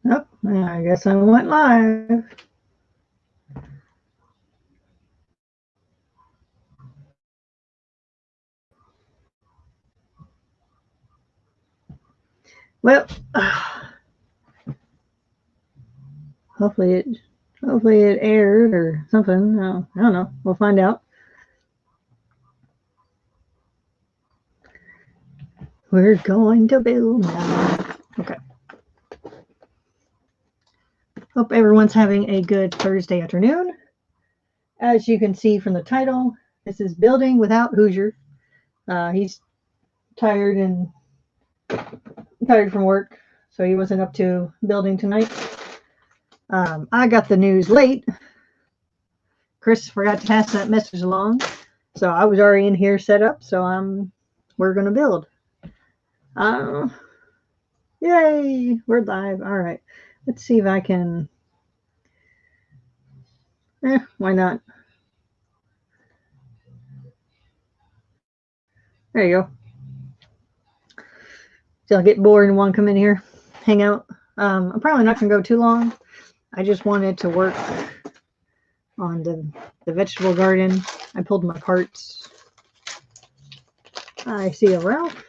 Oh, I guess I went live. Well, hopefully it aired or something. I don't know. We'll find out. We're going to build now. Okay. Hope everyone's having a good Thursday afternoon. As you can see from the title, this is Building Without Hoosier. He's tired from work, so he wasn't up to building tonight. I got the news late. Chris forgot to pass that message along, so I was already in here set up. So we're gonna build. Yay! We're live. All right. Let's see if I can. Why not? There you go. So I'll get bored and want to come in here, hang out. I'm probably not gonna go too long. I just wanted to work on the vegetable garden. I pulled my carts. I see a Ralph.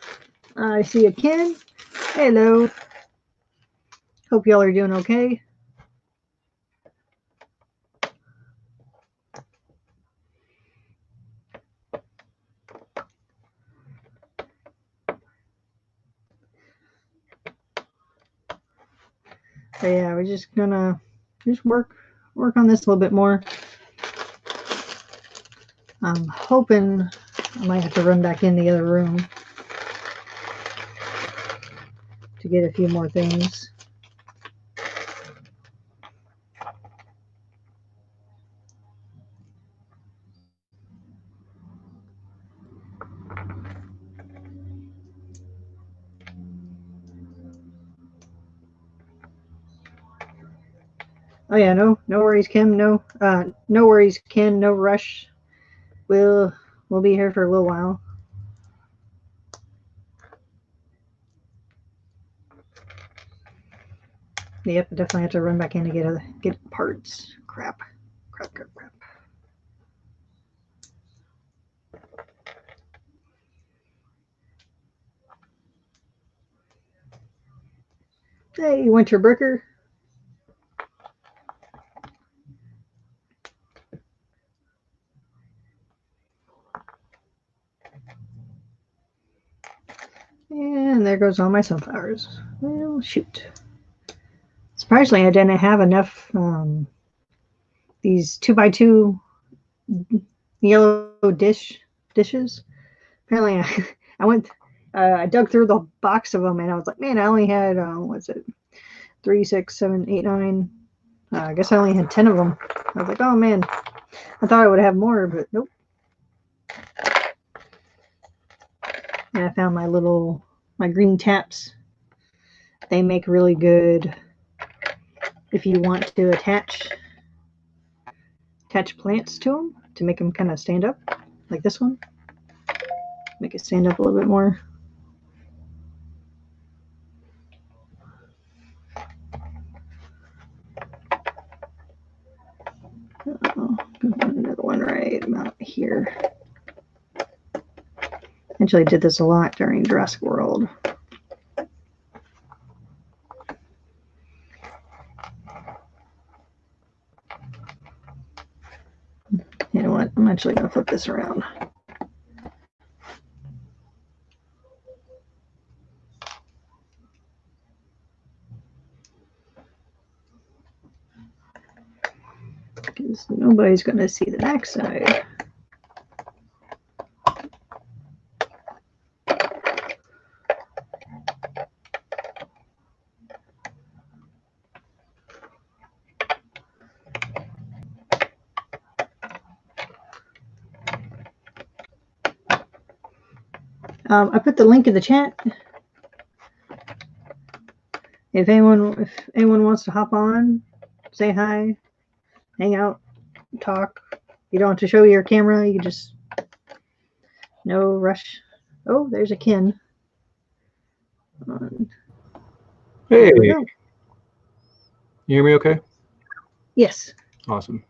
I see a Ken. Hello. Hope y'all are doing okay. So yeah, we're just gonna work on this a little bit more. I'm hoping I might have to run back in the other room to get a few more things. Oh yeah, no worries, Kim. No worries, Ken. No rush. We'll be here for a little while. Yep, definitely have to run back in to get parts. Crap. Hey, Winter Bricker. And there goes all my sunflowers. Well, shoot. Surprisingly, I didn't have enough these 2x2 yellow dishes. Apparently, I dug through the box of them, and I was like, man, I only had what's it, 3, 6, 7, 8, 9. I guess I only had 10 of them. I was like, oh man, I thought I would have more, but nope. And I found my green taps. They make really good if you want to attach plants to them to make them kind of stand up, like this one. Make it stand up a little bit more. Put another one right about here. Actually, I did this a lot during Jurassic World. You know what? I'm actually going to flip this around. Because nobody's going to see the backside. I put the link in the chat. If anyone wants to hop on, say hi, hang out, talk. You don't have to show your camera. You just no rush. Oh, there's a Ken. Hey, There we you go. hear me okay? Yes. Awesome.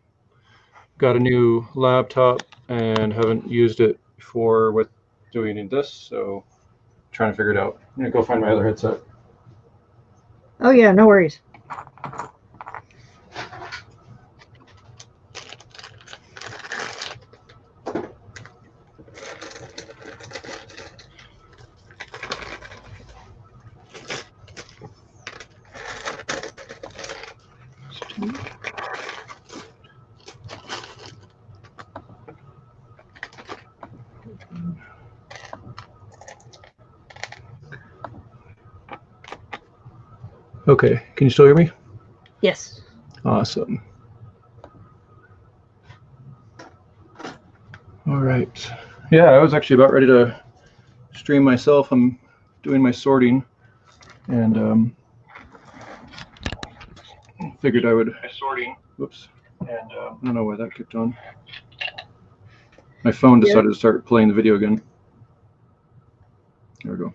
Got a new laptop and haven't used it before with doing this, so trying to figure it out. I'm gonna go find my other headset. Oh yeah, no worries. Okay, can you still hear me? Yes. Awesome. All right. Yeah, I was actually about ready to stream myself. I'm doing my sorting and figured I would. Whoops. And I don't know why that kicked on. My phone Yeah. decided to start playing the video again. There we go.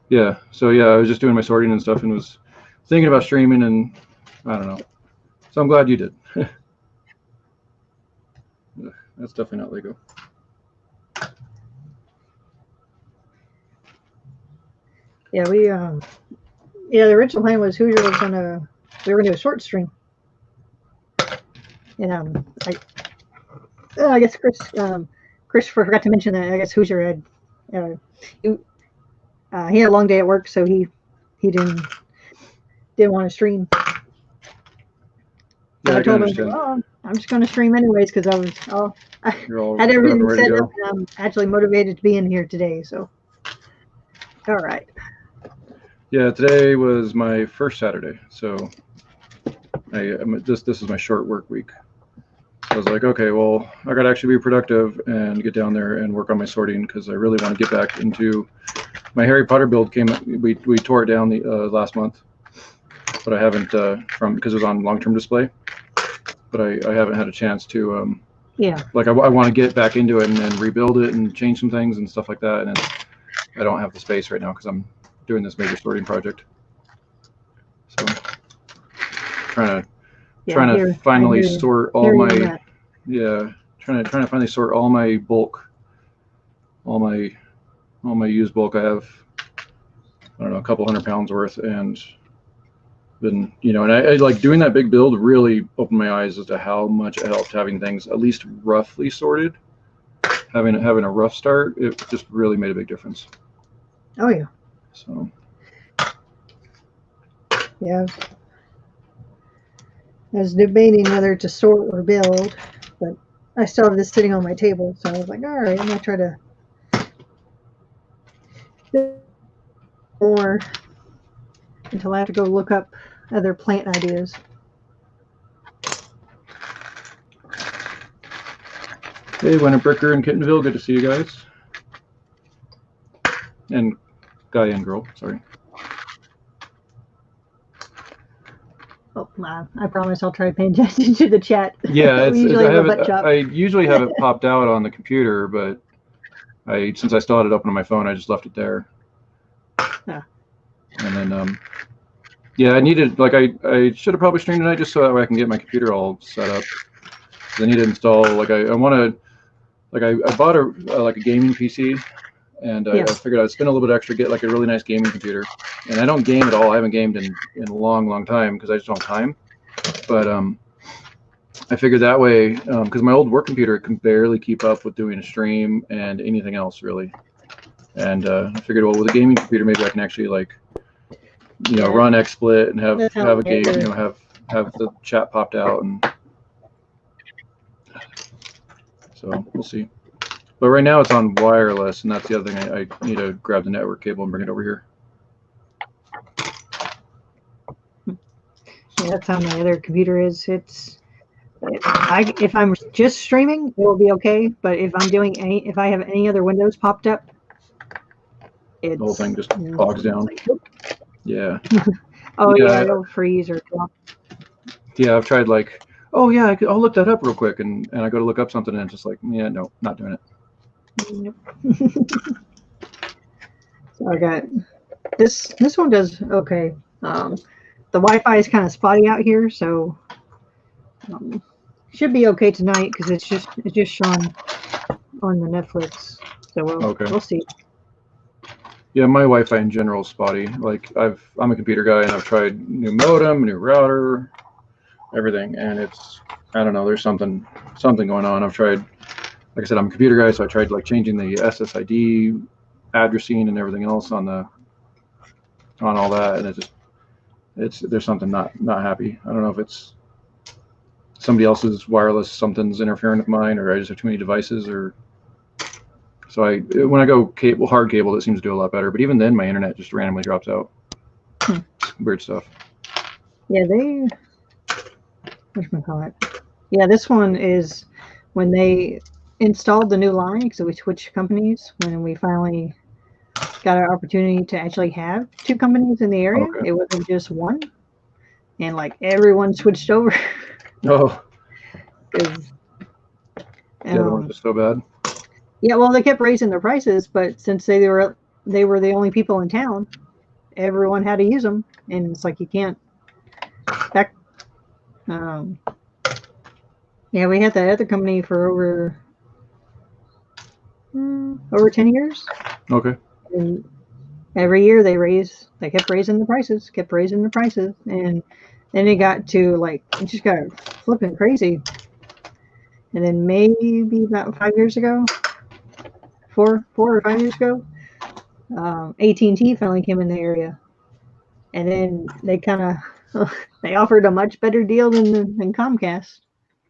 Yeah, so yeah, I was just doing my sorting and stuff and was thinking about streaming, and I don't know. So I'm glad you did. That's definitely not Lego. Yeah, the original plan was Hoosier was gonna we were gonna do a short stream. And I guess Christopher forgot to mention that I guess Hoosier had uh, he, he had a long day at work, so he didn't want to stream. Yeah, So I I can told him, understand. "Oh, I'm just going to stream anyways because I You're all had set up and everything ready set to up, go. and I'm actually motivated to be in here today." So, all right. Yeah, today was my first Saturday, so this is my short work week. So I was like, okay, well, I got to actually be productive and get down there and work on my sorting because I really want to get back into my Harry Potter build. We tore it down the last month, but I haven't because it was on long-term display. But I haven't had a chance to Yeah. like I want to get back into it and rebuild it and change some things and stuff like that. And I don't have the space right now because I'm doing this major sorting project. So trying to finally sort all my trying to finally sort all my bulk, all my used bulk. I have I don't know a couple 100 pounds worth, and been and I like doing that big build really opened my eyes as to how much it helped having things at least roughly sorted. Having a rough start, it just really made a big difference. Oh yeah. So Yeah. I was debating whether to sort or build, but I still have this sitting on my table, so I was like, all right, I'm gonna try to more until I have to go look up other plant ideas. hey, Winterbricker and Kittenville, good to see you guys. And guy and girl, sorry. Oh, I promise I'll try paying attention to the chat. Yeah, we usually have a butt chop. I usually have it popped out on the computer, but since I still had it open on my phone, I just left it there. Yeah. And then yeah, I needed I should have probably streamed tonight just so that way I can get my computer all set up. I need to install I want to I bought a gaming PC, and I figured I'd spend a little bit extra, get like a really nice gaming computer. And I don't game at all. I haven't gamed in a long time because I just don't have time. But I figured that way because my old work computer can barely keep up with doing a stream and anything else really. And I figured, well, with a gaming computer, maybe I can actually run XSplit and have a game, have the chat popped out, and so we'll see. But right now it's on wireless, and that's the other thing. I need to grab the network cable and bring it over here. Yeah, that's how my other computer is. If I'm just streaming, it will be okay. But if I have any other windows popped up, The whole thing just bogs down. Yeah. Oh yeah, it'll freeze or drop. Yeah, I've tried oh yeah, I'll look that up real quick, and I go to look up something, and it's just like, yeah, no, not doing it. Yep. So I got this one does okay. The Wi-Fi is kind of spotty out here, so um, should be okay tonight because it's just shown on the Netflix. So Okay. we'll see. Yeah, my Wi-Fi in general is spotty. Like I'm a computer guy and I've tried new modem, new router, everything, and I don't know. There's something going on. I've tried, like I said, I'm a computer guy, so I tried like changing the SSID addressing and everything else on all that, and there's something not happy. I don't know if it's somebody else's wireless, something's interfering with mine, or I just have too many devices, or so when I go hard cable, it seems to do a lot better. But even then, my internet just randomly drops out. Weird stuff. Yeah, whatchamacallit? Yeah, this one is when they installed the new line because we switched companies when we finally got an opportunity to actually have two companies in the area. Okay. It wasn't just one, and like everyone switched over. Oh. Because The other one's just so bad. Yeah, well, they kept raising their prices, but since they were the only people in town, everyone had to use them, and it's like you can't. Back, yeah, we had that other company for over 10 years. Okay. And every year they kept raising the prices, and then it got to like it just got flipping crazy. And then maybe about 5 years ago, 4 or 5 years ago, AT&T finally came in the area, and then they kind of they offered a much better deal than Comcast.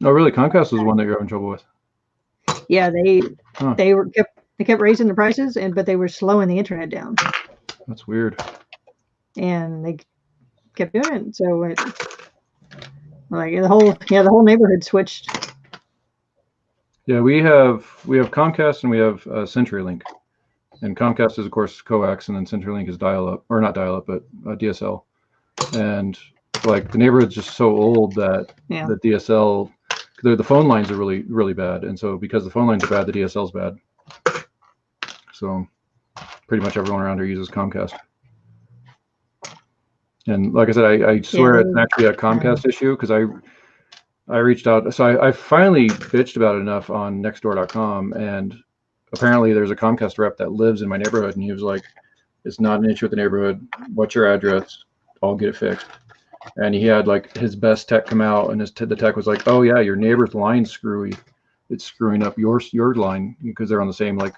Oh, really? Comcast was the one that you're having trouble with. Yeah, they kept raising the prices, but they were slowing the internet down. That's weird. And they kept doing it, so the whole neighborhood switched. Yeah, we have Comcast and we have CenturyLink, and Comcast is of course coax, and then CenturyLink is dial-up, or not dial-up, but DSL. And like the neighborhood's just so old that the DSL, the phone lines are really really bad, and so because the phone lines are bad, the DSL's bad. So pretty much everyone around here uses Comcast. And like I said, I swear it's actually a Comcast issue, because I reached out. So I finally bitched about it enough on nextdoor.com, and apparently there's a Comcast rep that lives in my neighborhood, and he was like, it's not an issue with the neighborhood. What's your address? I'll get it fixed. And he had like his best tech come out, and the tech was like, oh yeah, your neighbor's line's screwy. It's screwing up your line because they're on the same, like,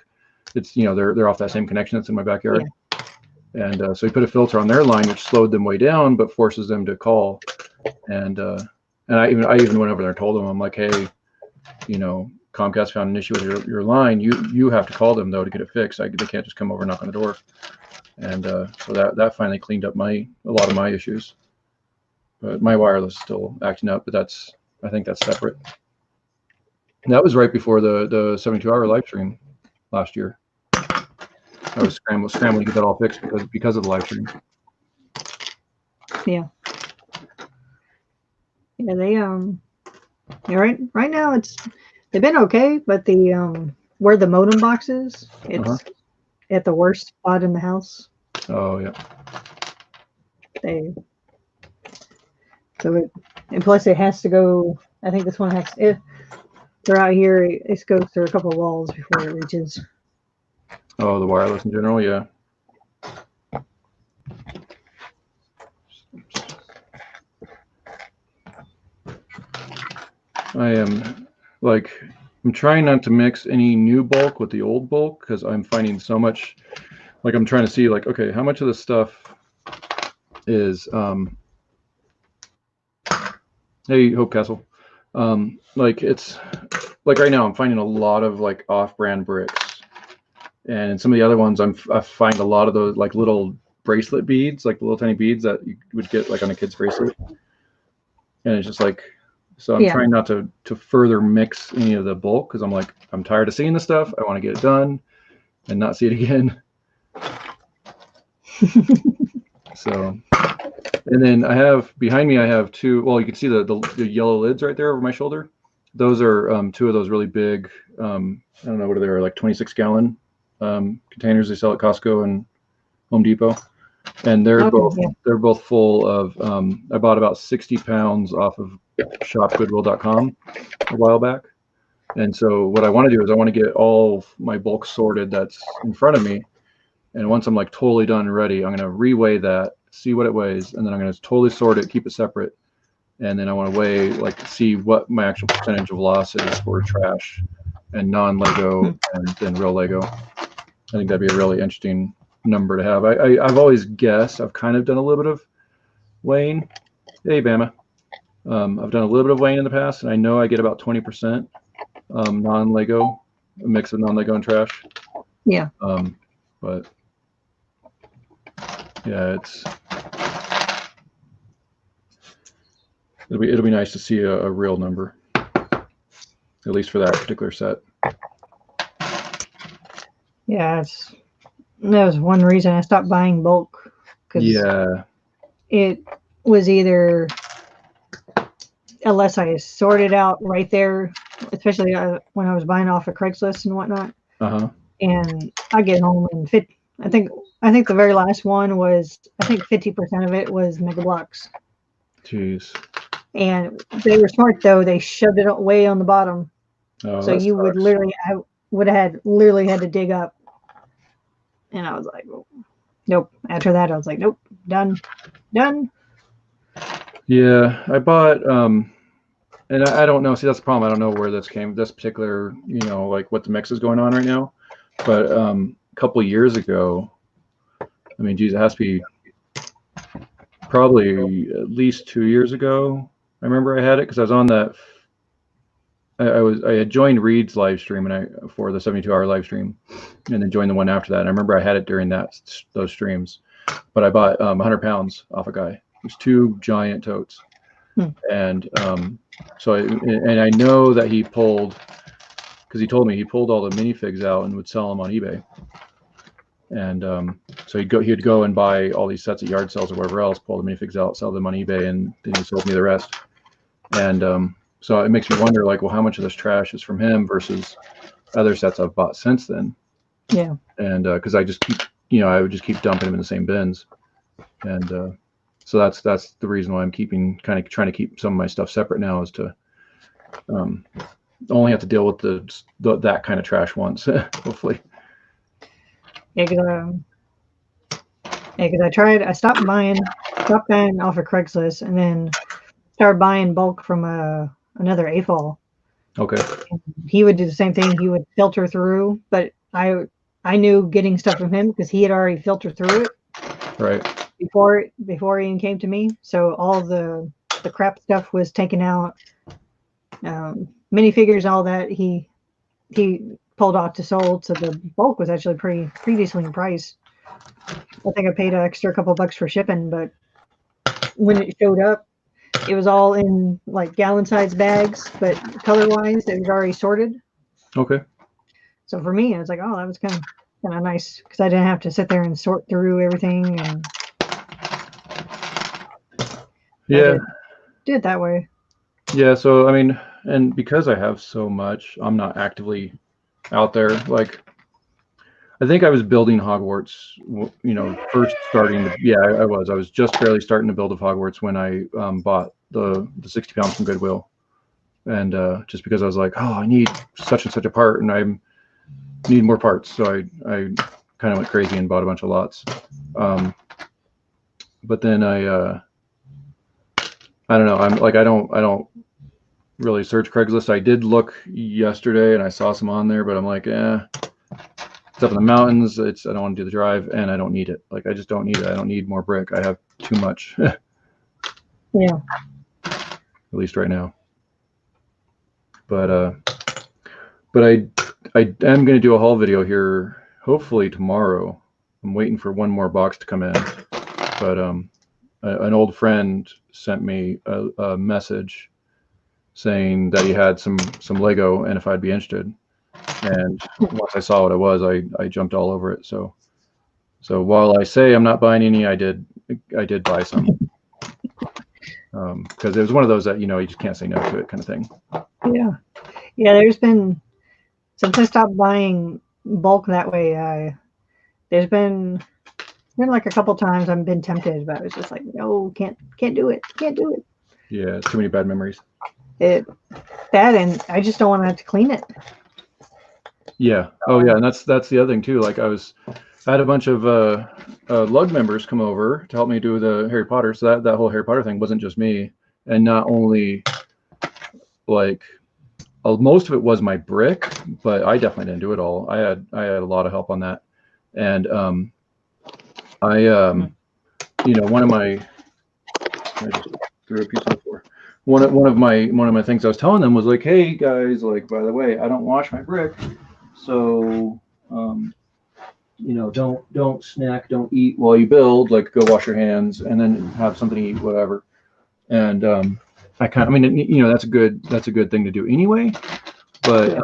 it's, they're off that same connection that's in my backyard. Yeah. And so he put a filter on their line, which slowed them way down, but forces them to call. And I even went over there and told them, I'm like, hey, Comcast found an issue with your line. You have to call them though to get it fixed. They can't just come over and knock on the door. And so that finally cleaned up a lot of my issues. But my wireless is still acting up, but I think that's separate. And that was right before the 72-hour live stream last year. I was scrambling to get that all fixed because of the live stream. Yeah. Yeah, they right now they've been okay, but the where the modem box is, it's at the worst spot in the house. Oh yeah. And plus it has to go. I think this one they're out here. It goes through a couple of walls before it reaches. Oh, the wireless in general, yeah. I'm trying not to mix any new bulk with the old bulk, because I'm finding so much, like I'm trying to see like, okay, how much of this stuff is, hey, Hope Castle. Like it's, like right now I'm finding a lot of like off-brand bricks. And in some of the other ones, I find a lot of those like little bracelet beads, like the little tiny beads that you would get like on a kid's bracelet. And it's just like, so I'm trying not to further mix any of the bulk, because I'm like, I'm tired of seeing the stuff. I want to get it done and not see it again. So, and then behind me, I have two, well, you can see the yellow lids right there over my shoulder. Those are two of those really big, I don't know what they are, like 26-gallon containers they sell at Costco and Home Depot. and Okay, yeah. they're both full of. I bought about 60 pounds off of shopgoodwill.com a while back, and so what I want to do is I want to get all my bulk sorted that's in front of me, and once I'm like totally done and ready, I'm going to reweigh that, see what it weighs, and then I'm going to totally sort it, keep it separate, and then I want to weigh, like, see what my actual percentage of loss is for trash and non-Lego and then real Lego. I think that'd be a really interesting number to have. I've always guessed. I've kind of done a little bit of weighing. Hey, Bama. I've done a little bit of weighing in the past, and I know I get about 20% non-Lego, a mix of non-Lego and trash. Yeah. But yeah, it'll be nice to see a real number, at least for that particular set. Yeah, that was one reason I stopped buying bulk, because Yeah. it was either, unless I sorted out right there, especially when I was buying off of Craigslist and whatnot, and I get home and I think the very last one was, I think 50% of it was Mega Blocks. Jeez. And they were smart though; they shoved it way on the bottom, so you sucks. would literally, I would have literally had to dig up. And I was like, oh, nope. After that, I was like, nope, done. Yeah, I bought, and I don't know. See, that's the problem. I don't know where this particular, like what the mix is going on right now. But a couple of years ago, I mean, geez, it has to be probably at least 2 years ago. I remember I had it because I was on that. I had joined Reed's live stream for the 72-hour live stream, and then joined the one after that. And I remember I had it during those streams, but I bought 100 pounds off a guy. It was 2 giant totes, and so I know that he pulled, because he told me he pulled all the minifigs out and would sell them on eBay. And so he'd go and buy all these sets at yard sales or wherever else, pull the minifigs out, sell them on eBay, and then he sold me the rest. And so it makes me wonder, like, well, how much of this trash is from him versus other sets I've bought since then? Yeah. And because I just keep, I would just keep dumping them in the same bins, and so that's the reason why I'm kind of trying to keep some of my stuff separate now, is to only have to deal with that kind of trash once, hopefully. Yeah, because I stopped buying off of Craigslist, and then started buying bulk from another AFOL. Okay. And he would do the same thing. He would filter through, but I knew getting stuff from him because he had already filtered through it. Right. Before he even came to me, so all the crap stuff was taken out. Minifigures, all that he pulled off to sold, so the bulk was actually pretty decently priced. I think I paid an extra couple bucks for shipping, but when it showed up, it was all in like gallon-sized bags, but color-wise, it was already sorted. Okay. So for me, I was like, oh, that was kind of nice, because I didn't have to sit there and sort through everything. And yeah, did it that way. Yeah. So I mean, and because I have so much, I'm not actively out there. Like, I think I was building Hogwarts, first starting. I was just barely starting to build a Hogwarts when I bought the 60 pounds from Goodwill, and just because I was like, oh, I need such and such a part, and I need more parts, so I kind of went crazy and bought a bunch of lots. But then I don't know. I'm like, I don't really search Craigslist. I did look yesterday and I saw some on there, but I'm like, it's up in the mountains. I don't want to do the drive, and I don't need it. Like, I just don't need it. I don't need more brick. I have too much. Yeah. At least right now. But I am going to do a haul video here, hopefully tomorrow. I'm waiting for one more box to come in, but an old friend sent me a message saying that he had some Lego and if I'd be interested. And once I saw what it was, I jumped all over it. So while I say I'm not buying any, I did buy some, because it was one of those that you just can't say no to it kind of thing. Yeah. There's been, since I stopped buying bulk that way, there's been been like a couple times I've been tempted, but I was just like, no, can't do it. Can't do it. Yeah, it's too many bad memories. That and I just don't want to have to clean it. Yeah. Oh yeah, and that's the other thing too. Like I had a bunch of lug members come over to help me do the Harry Potter. So that whole Harry Potter thing wasn't just me, and not only like most of it was my brick, but I definitely didn't do it all. I had a lot of help on that, and one of my I just threw a piece on the floor. One of my things I was telling them was like, hey guys, like by the way, I don't wash my brick, so don't snack, don't eat while you build. Like go wash your hands and then have something to eat, whatever. And that's a good thing to do anyway. But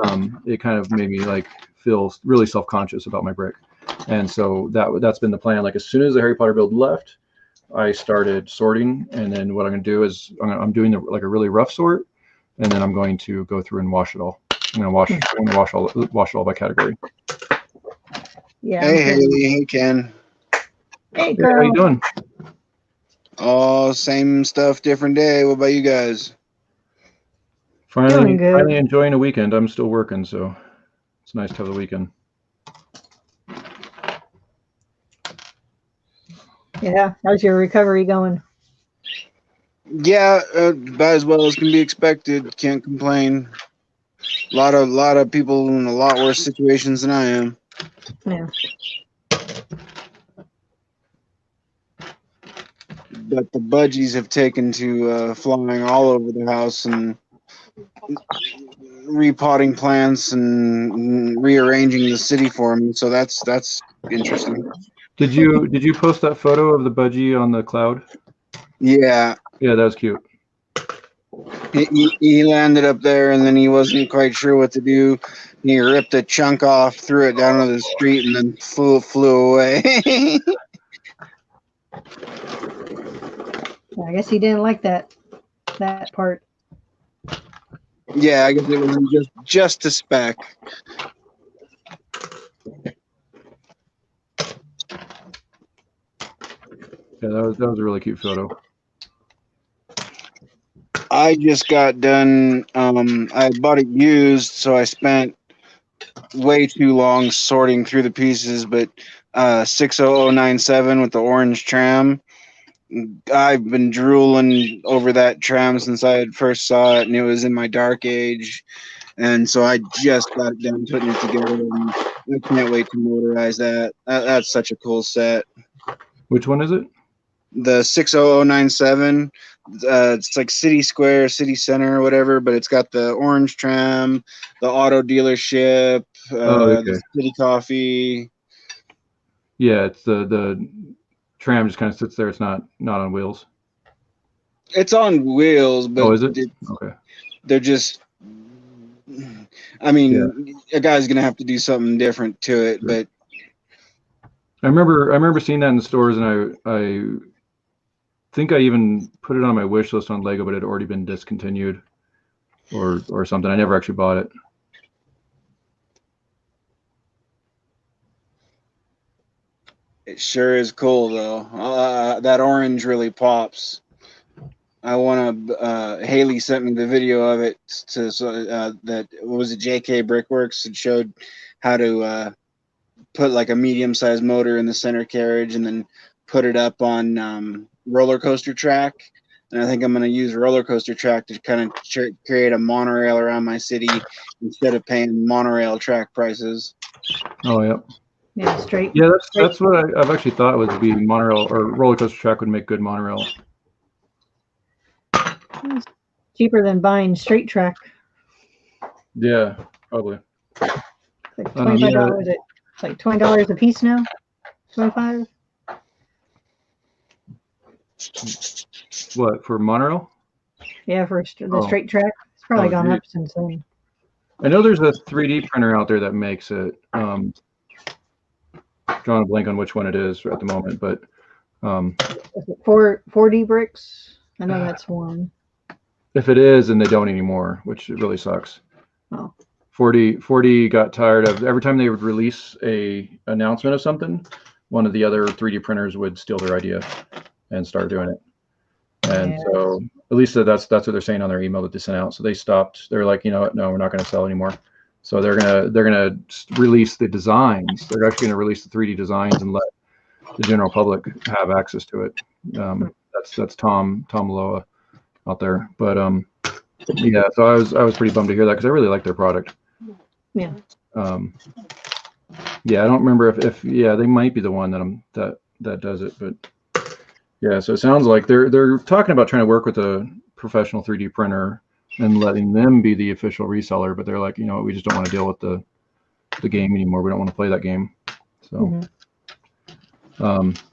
it kind of made me like feel really self-conscious about my brick, and so that's been the plan. Like as soon as the Harry Potter build left, I started sorting, and then what I'm going to do is I'm doing like a really rough sort, and then I'm going to go through and wash it all. I'm going to wash it all by category. Yeah. Hey Haley, hey Ken. Hey, How you doing? Oh, same stuff, different day. What about you guys? Finally enjoying a weekend. I'm still working, so it's nice to have the weekend. Yeah, how's your recovery going? Yeah, about as well as can be expected. Can't complain. A lot of people in a lot worse situations than I am. Yeah. But the budgies have taken to flying all over the house and repotting plants and rearranging the city for me. So that's interesting. Did you post that photo of the budgie on the cloud? Yeah. Yeah, that was cute. He landed up there, and then he wasn't quite sure what to do. He ripped a chunk off, threw it down to the street, and then flew away. I guess he didn't like that part. Yeah, I guess it was just a speck. Yeah, that was a really cute photo. I just got done. I bought it used, so I spent way too long sorting through the pieces. But 60097 with the orange tram, I've been drooling over that tram since I had first saw it, and it was in my dark age. And so I just got done putting it together, and I can't wait to motorize that. That's such a cool set. Which one is it? The 60097. It's like City Square, City Center, or whatever, but it's got the orange tram, the auto dealership, Okay. the City Coffee. Yeah, it's the tram just kind of sits there. It's not on wheels. It's on wheels, but is it? Okay. They're just. I mean, a guy's gonna have to do something different to it, but I remember seeing that in the stores, and I think I even put it on my wish list on Lego, but it had already been discontinued or something. I never actually bought it. it sure is cool though. That orange really pops. I want to. Haley sent me the video of it that what was it? JK Brickworks. It showed how to put like a medium-sized motor in the center carriage and then put it up on roller coaster track. And I think I'm going to use roller coaster track to kind of create a monorail around my city instead of paying monorail track prices. Oh yeah. Yeah, straight. Yeah, that's what I've actually thought would be monorail or roller coaster track would make good monorail. It's cheaper than buying straight track. Yeah, probably. It's like $25. It's like $20 a piece now. 25. What, for monorail? Yeah, for the straight track. It's probably gone up since then. I know there's a 3D printer out there that makes it. Drawing a blank on which one it is at the moment, but is it 4D bricks? I know that's one. If it is, then they don't anymore, which really sucks. Oh. 4D got tired of every time they would release a announcement of something, one of the other 3D printers would steal their idea and start doing it. And so at least that's what they're saying on their email that they sent out. So they stopped. They're like, you know what? No, we're not going to sell anymore. So they're gonna release the designs. They're actually going to release the 3D designs and let the general public have access to it. That's Tom Loa out there. But yeah, so I was pretty bummed to hear that because I really like their product. Yeah. Yeah, I don't remember if yeah, they might be the one that does it, but yeah, so it sounds like they're talking about trying to work with a professional 3D printer and letting them be the official reseller, but they're like, you know, we just don't want to deal with the game anymore. We don't want to play that game. So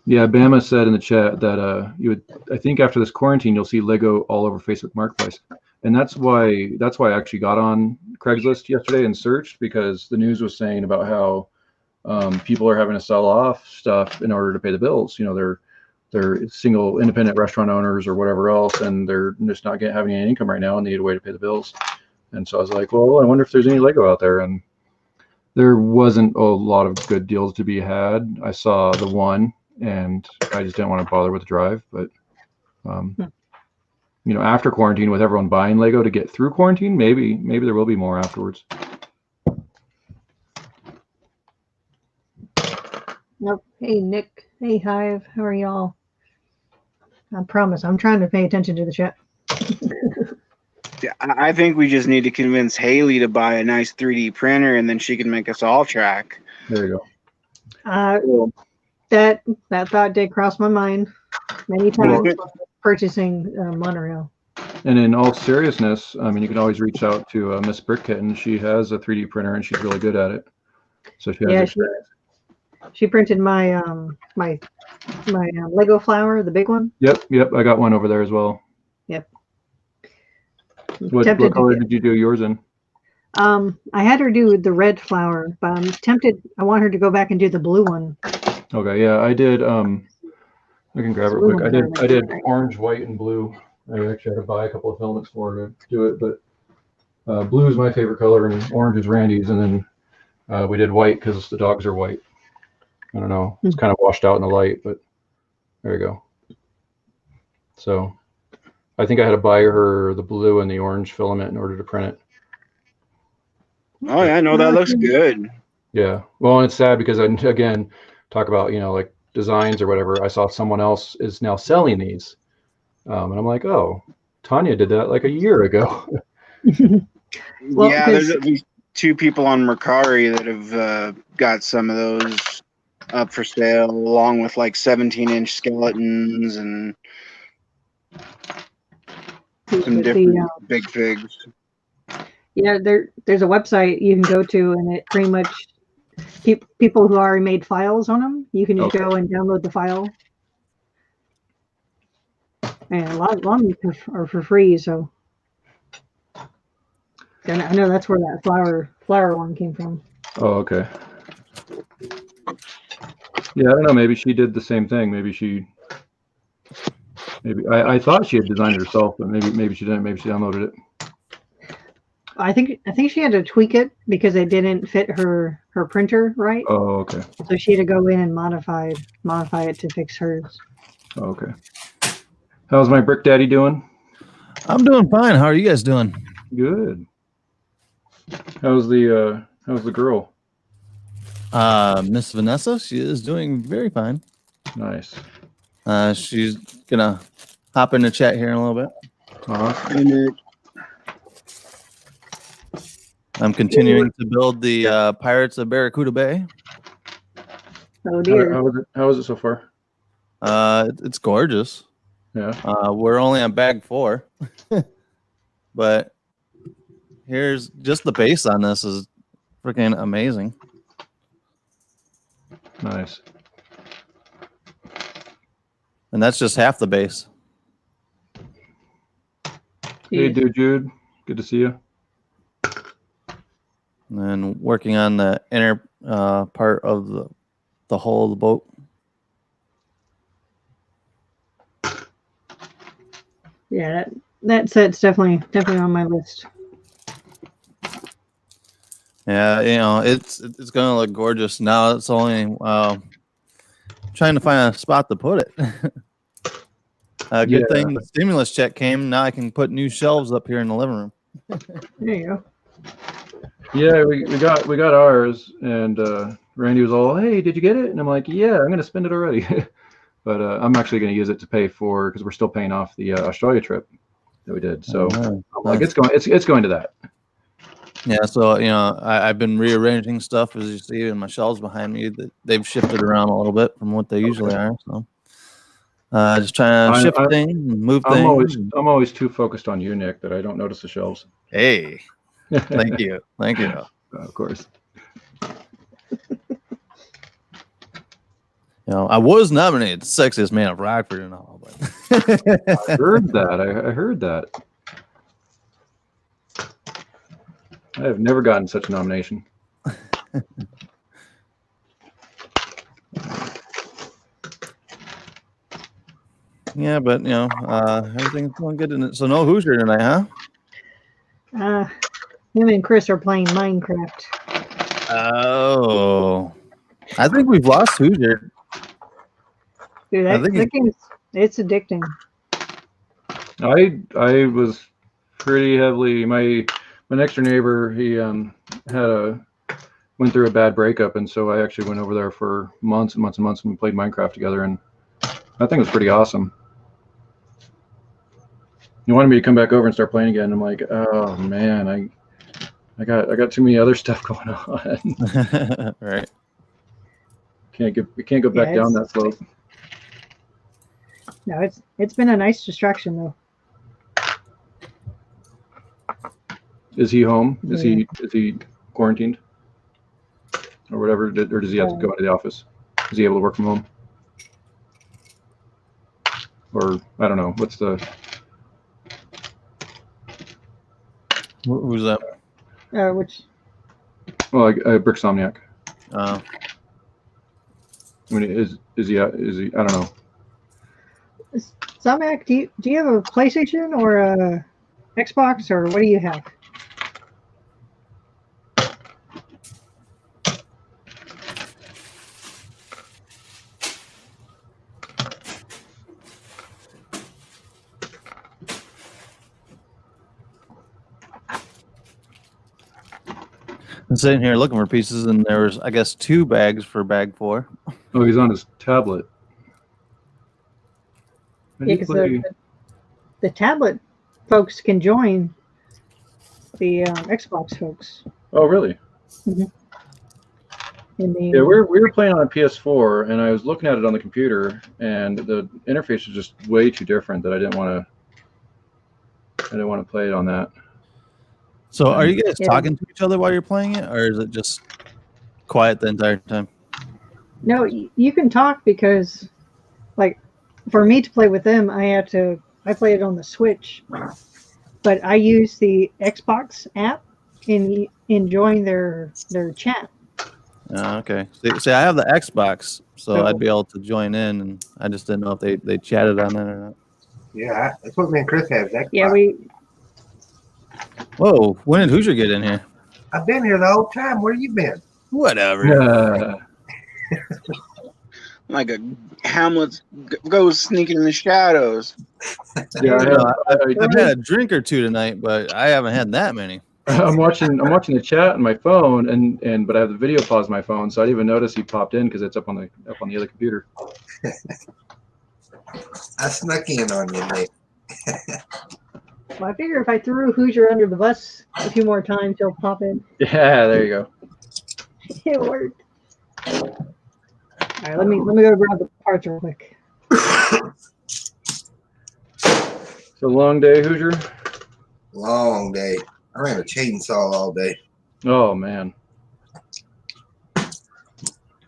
yeah, Bama said in the chat that I think after this quarantine you'll see Lego all over Facebook Marketplace. And that's why I actually got on Craigslist yesterday and searched, because the news was saying about how people are having to sell off stuff in order to pay the bills. You know, they're single independent restaurant owners or whatever else, and they're just not having any income right now and they need a way to pay the bills. And so I was like, well, I wonder if there's any Lego out there. And there wasn't a lot of good deals to be had. I saw the one and I just didn't want to bother with the drive. But you know, after quarantine, with everyone buying Lego to get through quarantine, maybe there will be more afterwards. Nope. Hey, Nick. Hey, Hive. How are y'all? I promise I'm trying to pay attention to the chat. Yeah, I think we just need to convince Haley to buy a nice 3D printer, and then she can make us all track. There you go. That thought did cross my mind many times. Purchasing monorail. And in all seriousness, I mean, you can always reach out to Miss Brickkitten. She has a 3D printer and she's really good at it. So she has experience. She printed my my Lego flower, the big one. Yep. I got one over there as well. Yep. What color did you do yours in? I had her do the red flower, but I'm tempted. I want her to go back and do the blue one. Okay, yeah, I did. I can grab it real quick. I did orange, white, and blue. I actually had to buy a couple of filaments for her to do it, but blue is my favorite color, and orange is Randy's, and then we did white because the dogs are white. I don't know, it's kind of washed out in the light, but there you go. So I think I had to buy her the blue and the orange filament in order to print it. Oh yeah, no, that looks good. Yeah, well, and it's sad because again, talk about, you know, like designs or whatever. I saw someone else is now selling these, and I'm like, oh, Tanya did that like a year ago. Well, yeah, there's at least 2 people on Mercari that have got some of those up for sale, along with like 17-inch skeletons and some different big figs. Yeah, there's a website you can go to, and it pretty much people who already made files on them. You can just go and download the file, and a lot of them are for free. So I know that's where that flower one came from. Oh, okay. Yeah, I don't know. Maybe she did the same thing. Maybe I thought she had designed it herself, but maybe she didn't. Maybe she downloaded it. I think she had to tweak it because it didn't fit her printer right. Oh, okay. So she had to go in and modify it to fix hers. Okay. How's my Brick Daddy doing? I'm doing fine. How are you guys doing? Good. How's the girl? Miss Vanessa, she is doing very fine. Nice. She's gonna hop in the chat here in a little bit. I'm continuing to build the Pirates of Barracuda Bay. Oh dear. How is it so far? It's gorgeous. Yeah. We're only on bag 4, but here's just the base on this is freaking amazing. Nice. And that's just half the base. Hey, dude, Jude. Good to see you. And working on the inner part of the hull of the boat. Yeah, that set's definitely on my list. Yeah, you know, it's gonna look gorgeous. Now it's only trying to find a spot to put it. Good Yeah. thing the stimulus check came. Now I can put new shelves up here in the living room. There you go. Yeah, we got ours, and Randy was all, "Hey, did you get it?" And I'm like, "Yeah, I'm gonna spend it already." But I'm actually gonna use it to pay for, because we're still paying off the Australia trip that we did. So I'm like, it's going to that. Yeah, so I've been rearranging stuff, as you see in my shelves behind me. That they've shifted around a little bit from what they usually are. So just trying to shift things and move things. I'm always too focused on you, Nick, that I don't notice the shelves. Hey, thank you. Of course. I was nominated Sexiest Man of Rockford and all, but I heard that. I heard that. I have never gotten such a nomination. Yeah, but everything's going good. So no Hoosier tonight, huh? Him and Chris are playing Minecraft. Oh, I think we've lost Hoosier. Dude, that game, it's addicting. I was pretty heavily, my next door neighbor, he went through a bad breakup, and so I actually went over there for months and months and months, and we played Minecraft together, and I think it was pretty awesome. He wanted me to come back over and start playing again. I'm like, oh man, I got too many other stuff going on. Right. We can't go back down that slope. No, it's been a nice distraction though. Is he home? Is he quarantined or whatever? Or does he have to go into the office? Is he able to work from home? Or I don't know. What's the? Who's that? Which? Well, Bricksomniac. Oh. I mean, is he? I don't know. Somniac, do you have a PlayStation or a Xbox, or what do you have? I'm sitting here looking for pieces, and there was, I guess, 2 bags for bag 4. Oh, he's on his tablet. Yeah, because the tablet folks can join the Xbox folks. Oh, really? Mm-hmm. Yeah, we were playing on a PS4, and I was looking at it on the computer, and the interface was just way too different that I didn't want to play it on that. So, are you guys talking to each other while you're playing it, or is it just quiet the entire time? No, you can talk because, like, for me to play with them, I play it on the Switch, but I use the Xbox app in join their chat. Okay. See, I have the Xbox, so I'd be able to join in, and I just didn't know if they chatted on it or not. Yeah, that's what me and Chris have. Xbox. Yeah, Whoa, when did Hoosier get in here? I've been here the whole time. Where you been? Whatever. Like a Hamlet goes sneaking in the shadows. Yeah, I've had a drink or two tonight, but I haven't had that many. I'm watching the chat on my phone, but I have the video paused on my phone, so I didn't even notice he popped in because it's up on the other computer. I snuck in on you, Nick. Well, I figure if I threw Hoosier under the bus a few more times, he'll pop in. Yeah, there you go. It worked. All right, let me go grab the parts real quick. It's a long day, Hoosier. Long day. I ran a chainsaw all day. Oh man.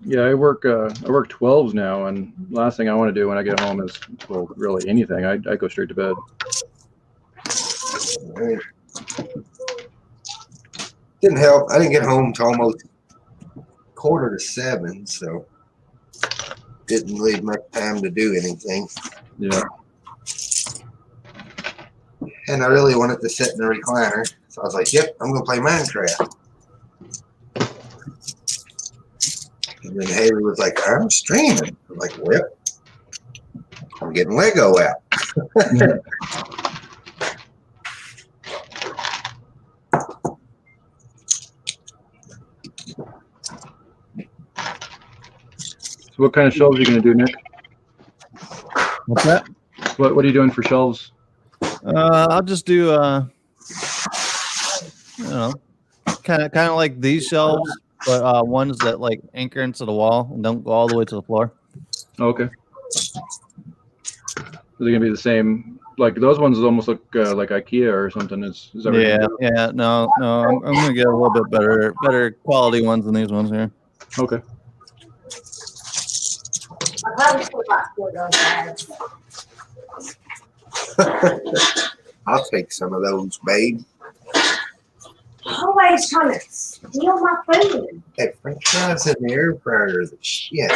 Yeah, I work 12s now, and last thing I want to do when I get home is, well, really anything. I go straight to bed. Didn't help. I didn't get home till almost 6:45, so didn't leave much time to do anything. Yeah. And I really wanted to sit in the recliner, so I was like, "Yep, I'm gonna play Minecraft." And then Haley was like, I'm streaming. I'm like, well, I'm getting Lego out. So what kind of shelves are you going to do, Nick? What's that? What are you doing for shelves? I'll just do you know, kind of like these shelves, but ones that like anchor into the wall and don't go all the way to the floor. Oh, okay. Are they gonna be the same? Like those ones almost look like IKEA or something. Is that right? Yeah. No. I'm gonna get a little bit better quality ones than these ones here. Okay. I'll take some of those, babe. Always trying to steal my food. Hey, French fries in the air fryer is the shit.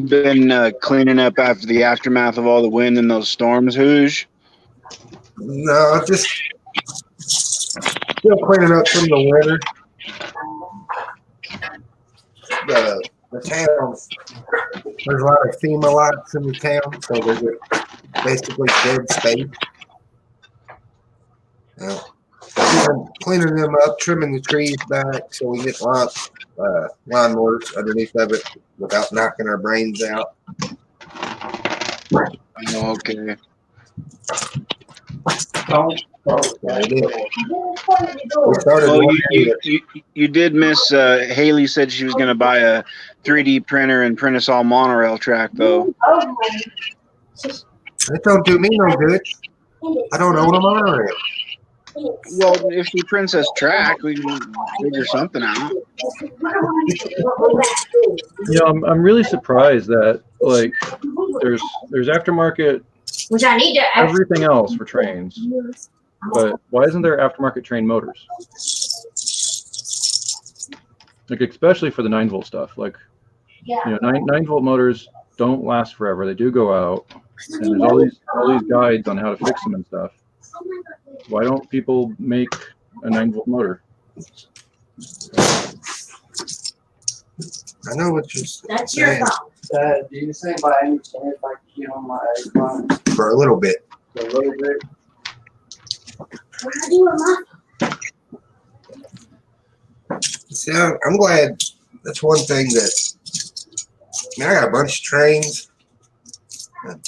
Been cleaning up after the aftermath of all the wind and those storms, Hoosier? No, just still cleaning up from the winter. The town, there's a lot of FEMA lots in the town, so there's basically dead space. Cleaning them up, trimming the trees back so we get lawnmowers underneath of it without knocking our brains out. Okay. Well, you did miss. Haley said she was going to buy a 3D printer and print us all monorail track, though. That don't do me no good. I don't own a monorail. Well, if she prints us track, we can figure something out. You know, I'm really surprised that like there's aftermarket Which I need to everything else for trains, but why isn't there aftermarket train motors? Like especially for the 9-volt stuff. Like you know, 9-volt motors don't last forever. They do go out, and there's all these guides on how to fix them and stuff. Why don't people make a 9-volt motor? I know what you're saying. That's your fault. Do you think by any chance I can get on my phone For a little bit. for a little bit? What do I do with my See, I'm glad. That's one thing that. I mean, I got a bunch of trains. I've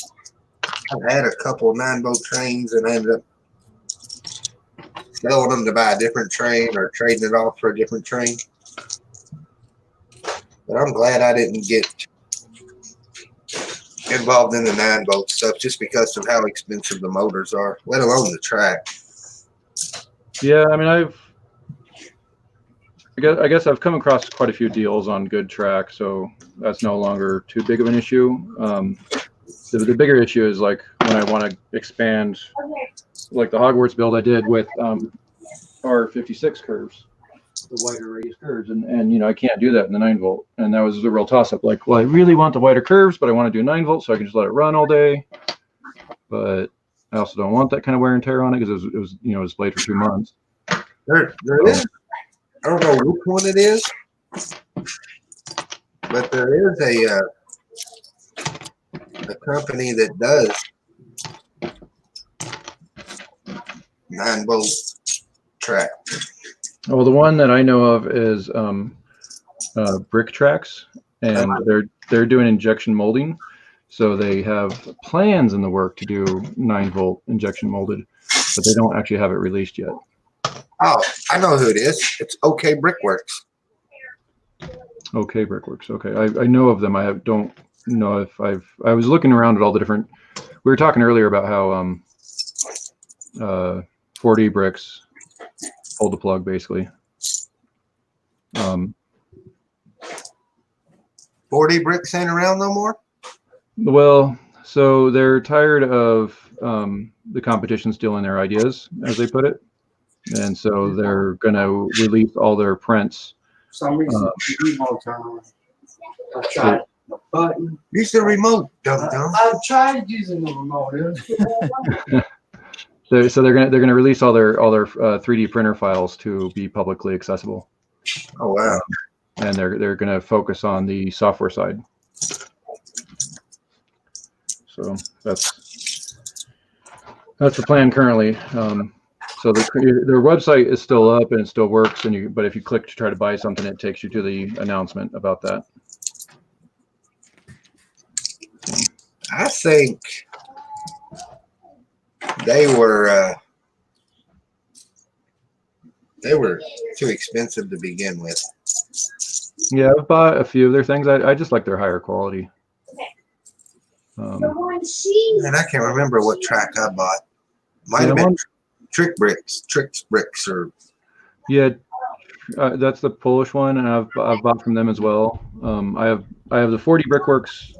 had a couple of 9-volt trains and I ended up selling them to buy a different train or trading it off for a different train. But I'm glad I didn't get involved in the 9-volt stuff just because of how expensive the motors are, let alone the track. Yeah, I mean, I guess I've come across quite a few deals on good track, so that's no longer too big of an issue. The bigger issue is like when I want to expand, like the Hogwarts build I did with R56 curves, the wider radius curves, and you know I can't do that in the 9-volt, and that was a real toss-up. Like, well, I really want the wider curves, but I want to do 9-volt so I can just let it run all day, but I also don't want that kind of wear and tear on it because it was you know it was played for 2 months. There is. I don't know which one it is, but there is a company that does 9-volt track. Well, the one that I know of is Brick Tracks, and they're doing injection molding. So they have plans in the work to do 9-volt injection molded, but they don't actually have it released yet. Oh, I know who it is. It's OK Brickworks. OK Brickworks. Okay, I know of them. Don't know if I was looking around at all the different. We were talking earlier about how 4D bricks pulled the plug basically. 4D bricks ain't around no more. Well, so they're tired of the competition stealing their ideas, as they put it, and so they're going to release all their prints. For some reason, the remote turned on. I tried the button. Use the remote, dumb. I've tried using the remote. So they're gonna release all their 3D printer files to be publicly accessible. Oh wow. And they're gonna focus on the software side. So that's the plan currently. So their website is still up and it still works, but if you click to try to buy something, it takes you to the announcement about that. I think they were too expensive to begin with. Yeah, I've bought a few of their things. I just like their higher quality. And I can't remember what track I bought. Might have been Tricks Bricks, or yeah, that's the Polish one, and I've bought from them as well. I have the 4D Brickworks.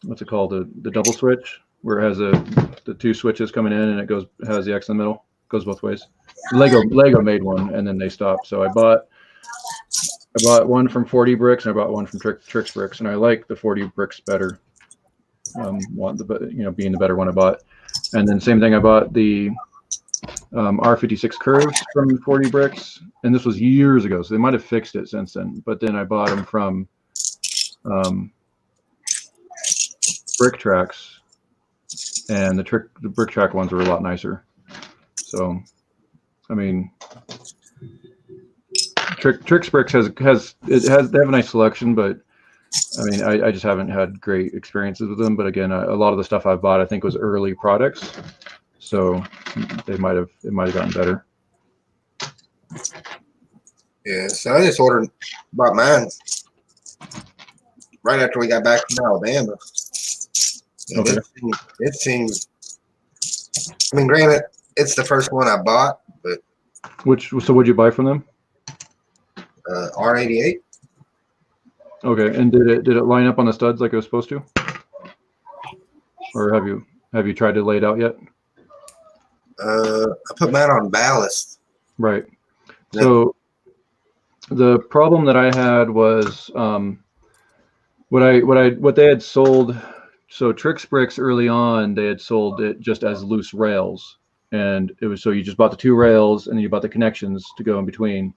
What's it called? The double switch, where it has the two switches coming in, and it has the X in the middle. Goes both ways. Lego made one, and then they stopped. So I bought one from 4D Bricks, and I bought one from Tricks Bricks, and I like the 4D Bricks better. Being the better one I bought. And then same thing, I bought the R56 curves from 4D Bricks, and this was years ago, so they might have fixed it since then. But then I bought them from Brick Tracks, and the Brick Track ones were a lot nicer. So, I mean, Tricks Bricks they have a nice selection, but I mean, I just haven't had great experiences with them. But again, a lot of the stuff I bought, I think, was early products, so it might have gotten better. yeah. So I just bought mine right after we got back from Alabama. And Okay. it seems. I mean, granted, it's the first one I bought, but So what'd you buy from them? R88. Okay, and did it line up on the studs like it was supposed to? Or have you tried to lay it out yet? I put mine on ballast. Right. So the problem that I had was what they had sold. So Tricks Bricks early on, they had sold it just as loose rails, and it was so you just bought the two rails and then you bought the connections to go in between,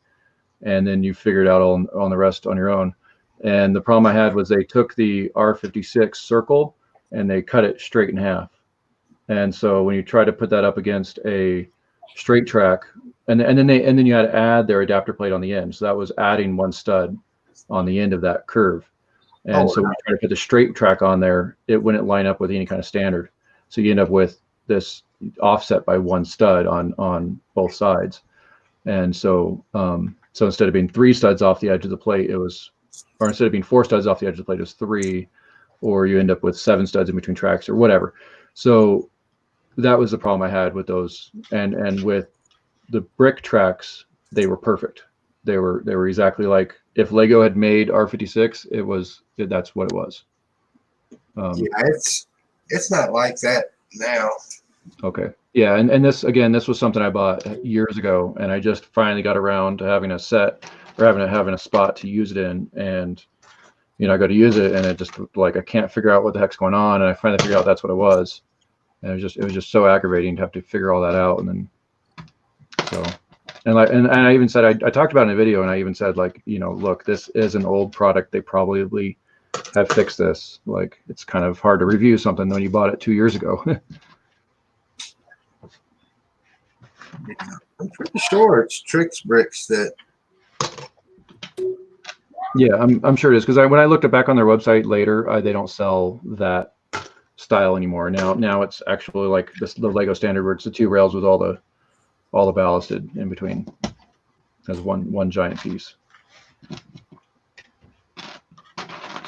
and then you figured out all on the rest on your own. And the problem I had was they took the R56 circle and they cut it straight in half. And so when you try to put that up against a straight track, and then you had to add their adapter plate on the end. So that was adding one stud on the end of that curve. And so when you try to put the straight track on there, it wouldn't line up with any kind of standard. So you end up with this offset by one stud on both sides. And so so instead of being 3 studs off the edge of the plate, or instead of being 4 studs off the edge of the plate, it was 3, or you end up with 7 studs in between tracks or whatever. So that was the problem I had with those. And with the Brick Tracks, they were perfect. They were exactly like if Lego had made R56, that's what it was. Yeah, it's not like that now. Okay. Yeah, and this was something I bought years ago, and I just finally got around to having a set or having a spot to use it in, and I go to use it, and it just like I can't figure out what the heck's going on, and I finally figured out that's what it was, and it was just so aggravating to have to figure all that out, and then so and I even said I talked about it in a video, and I even said like look, this is an old product, they probably have fixed this. Like it's kind of hard to review something when you bought it 2 years ago. I'm pretty sure it's Tricks Bricks that. Yeah, I'm sure it is, because when I looked back on their website later, they don't sell that style anymore. Now it's actually like the Lego standard, where it's the 2 rails with all the ballasted in between as one giant piece.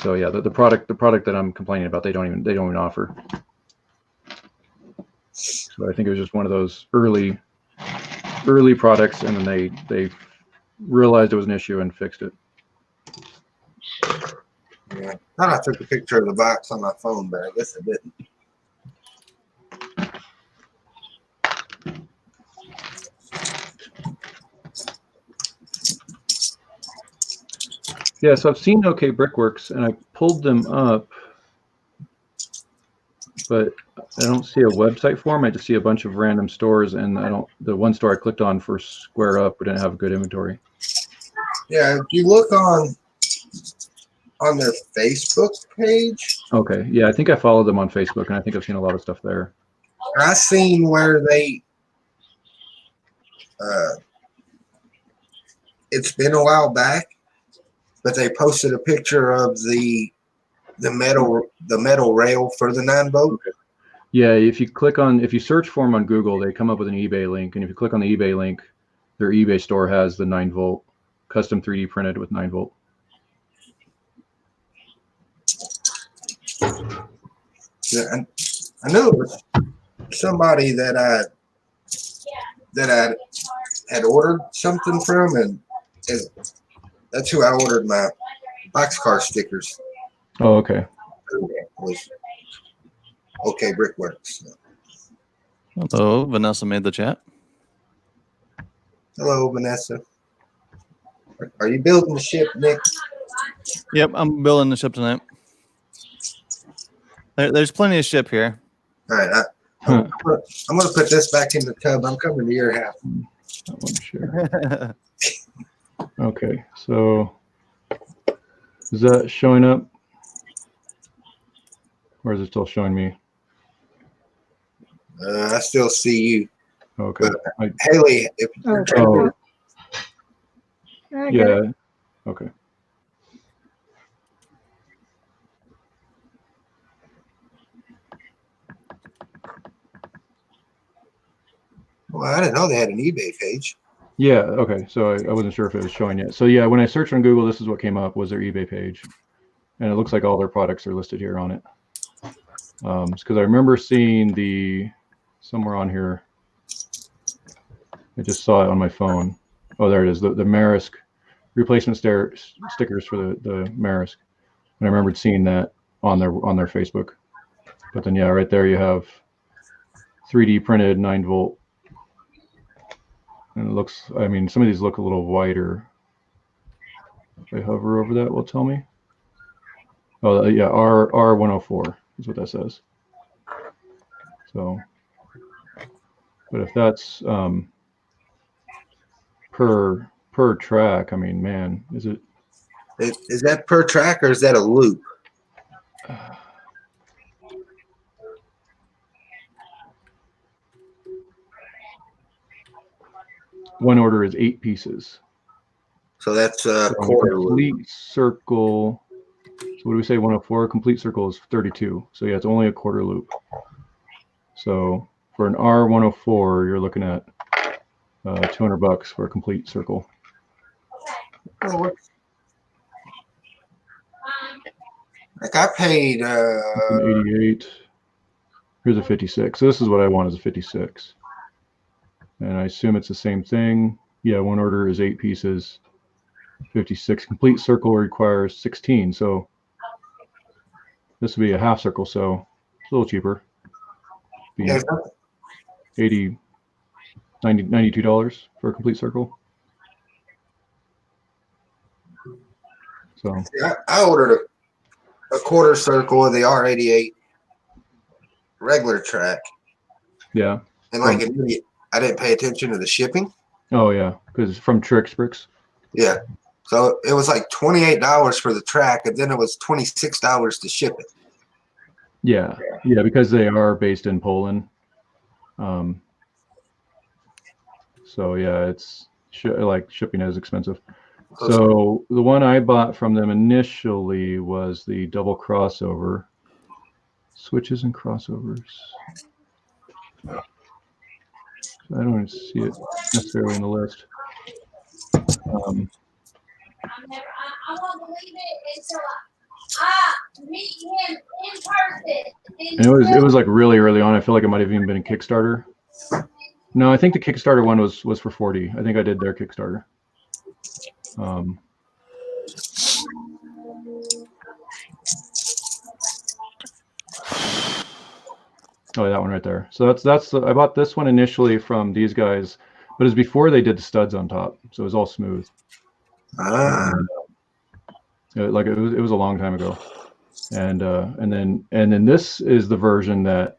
So yeah, the product that I'm complaining about, they don't even offer. So I think it was just one of those early products, and then they realized it was an issue and fixed it. Yeah, I thought I took a picture of the box on my phone, but I guess I didn't. Yeah, so I've seen OK Brickworks, and I pulled them up. but I don't see a website for them. I just see a bunch of random stores, and the one store I clicked on for Square Up didn't have a good inventory. Yeah, if you look on their Facebook page. Okay, yeah, I think I followed them on Facebook, and I think I've seen a lot of stuff there. I seen where they. It's been a while back, but they posted a picture of the metal rail for the 9-volt. Okay. Yeah, if you search for them on Google, they come up with an eBay link, and if you click on the eBay link, their eBay store has the 9-volt custom 3D printed with 9-volt. Yeah, I knew it was somebody that I had ordered something from, and that's who I ordered my boxcar stickers. Oh, okay. Was OK Brickworks. Hello, Vanessa made the chat. Hello, Vanessa. Are you building the ship, Nick? Yep, I'm building the ship tonight. There's plenty of ship here. All right, I'm gonna put this back in the tub. I'm coming to your house. That one, sure. Okay, so is that showing up, or is it still showing me? I still see you. Okay. Haley, if you're Oh, I got yeah. it. Okay. well, I didn't know they had an eBay page. Yeah. Okay. So I wasn't sure if it was showing yet. So yeah, when I searched on Google, this is what came up was their eBay page, and it looks like all their products are listed here on it. Because I remember seeing somewhere on here. I just saw it on my phone. Oh, there it is. The Marisk replacement stickers for the Marisk, and I remembered seeing that on their Facebook. But then yeah, right there you have 3D printed 9-volt. And it looks, I mean, some of these look a little wider. If I hover over that, will tell me. Oh, yeah, R104 is what that says. So, but if that's per track, I mean, man, is that per track or is that a loop? One order is 8 pieces. So that's a So quarter complete loop. circle. So what do we say? 104. Complete circle is 32. So yeah, it's only a quarter loop. So for an R104, you're looking at $200 for a complete circle. Oh, like I paid. An 88. Here's a 56. So this is what I want is a 56. And I assume it's the same thing. Yeah, one order is 8 pieces. 56. Complete circle requires 16. So this would be a half circle. So it's a little cheaper. Be Yeah, $92 for a complete circle. So I ordered a quarter circle of the R88 regular track, yeah. and like an idiot, I didn't pay attention to the shipping. Oh yeah, because from Trix Bricks. Yeah, so it was like $28 for the track, and then it was $26 to ship it. Yeah, because they are based in Poland. So yeah, it's like shipping is expensive. So the one I bought from them initially was the double crossover. Switches and crossovers. I don't see it necessarily in the list. I won't believe it until I meet him in person. And it was like really early on. I feel like it might have even been a Kickstarter. No, I think the Kickstarter one was for 40. I think I did their Kickstarter. Oh, that one right there. So that's I bought this one initially from these guys, but it's before they did the studs on top, so it was all smooth. Like it was a long time ago. and then this is the version that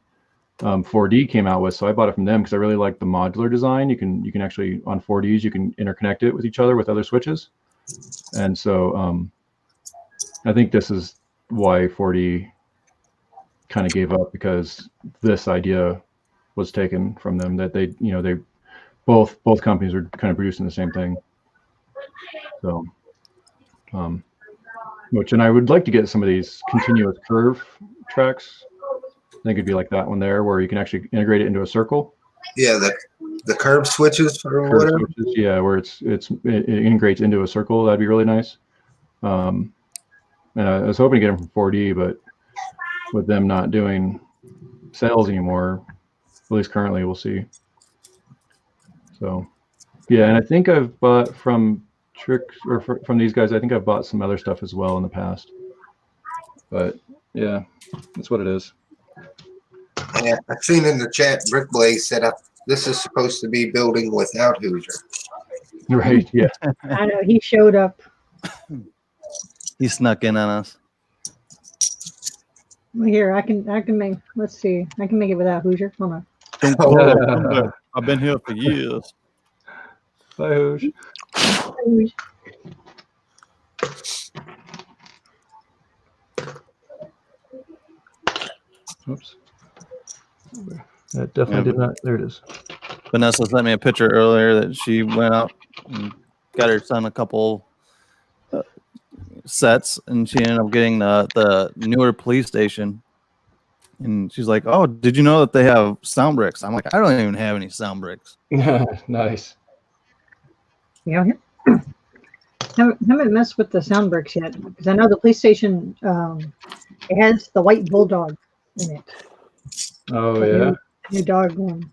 4D came out with. So I bought it from them because I really like the modular design. You can actually on 4Ds you can interconnect it with each other with other switches, and so I think this is why 4D kind of gave up, because this idea was taken from them, that they both companies are kind of producing the same thing. So and I would like to get some of these continuous curve tracks. I think it'd be like that one there where you can actually integrate it into a circle. Yeah, the curve switches or Curve whatever. switches, yeah, where it integrates into a circle. That'd be really nice. And I was hoping to get them from 4D, but with them not doing sales anymore, at least currently, we'll see. So, yeah, and I think I've bought from from these guys. I think I've bought some other stuff as well in the past. But yeah, that's what it is. Yeah, I've seen in the chat, Brickblaze set up. This is supposed to be building without Hoosier. Right. Yeah. I know he showed up. He snuck in on us. Well, here, I can make. Let's see. I can make it without Hoosier. Hold on. Don't worry, I've been here for years. Bye, Hoosh. Hoosh. Oops. That definitely did not. There it is. Vanessa sent me a picture earlier that she went out and got her son a couple sets, and she ended up getting the newer police station. And she's like, "Oh, did you know that they have sound bricks?" I'm like, "I don't even have any sound bricks." Nice. Yeah. Haven't messed with the sound bricks yet, because I know the police station it has the white bulldog in it. Oh yeah. New dog one.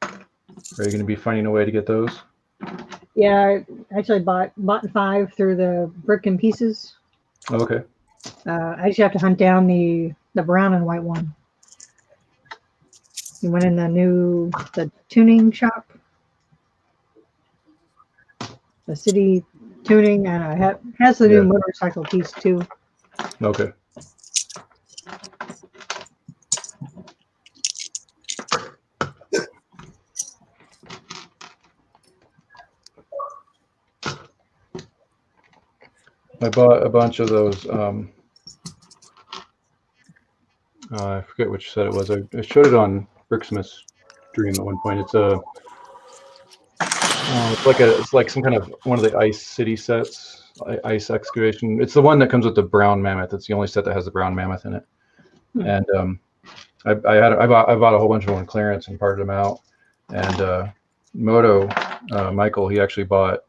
Are you going to be finding a way to get those? Yeah, I actually bought 5 through the Brick and Pieces. Oh, okay. I just have to hunt down the brown and white one. You went in the tuning shop, the city tuning, and it has the new motorcycle piece too. Okay. I bought a bunch of those. I forget which set it was. I showed it on Bricksmith's stream at one point. It's it's like some kind of one of the Ice City sets, Ice Excavation. It's the one that comes with the brown mammoth. It's the only set that has the brown mammoth in it. And I bought a whole bunch of them on clearance and parted them out. And Moto Michael, he actually bought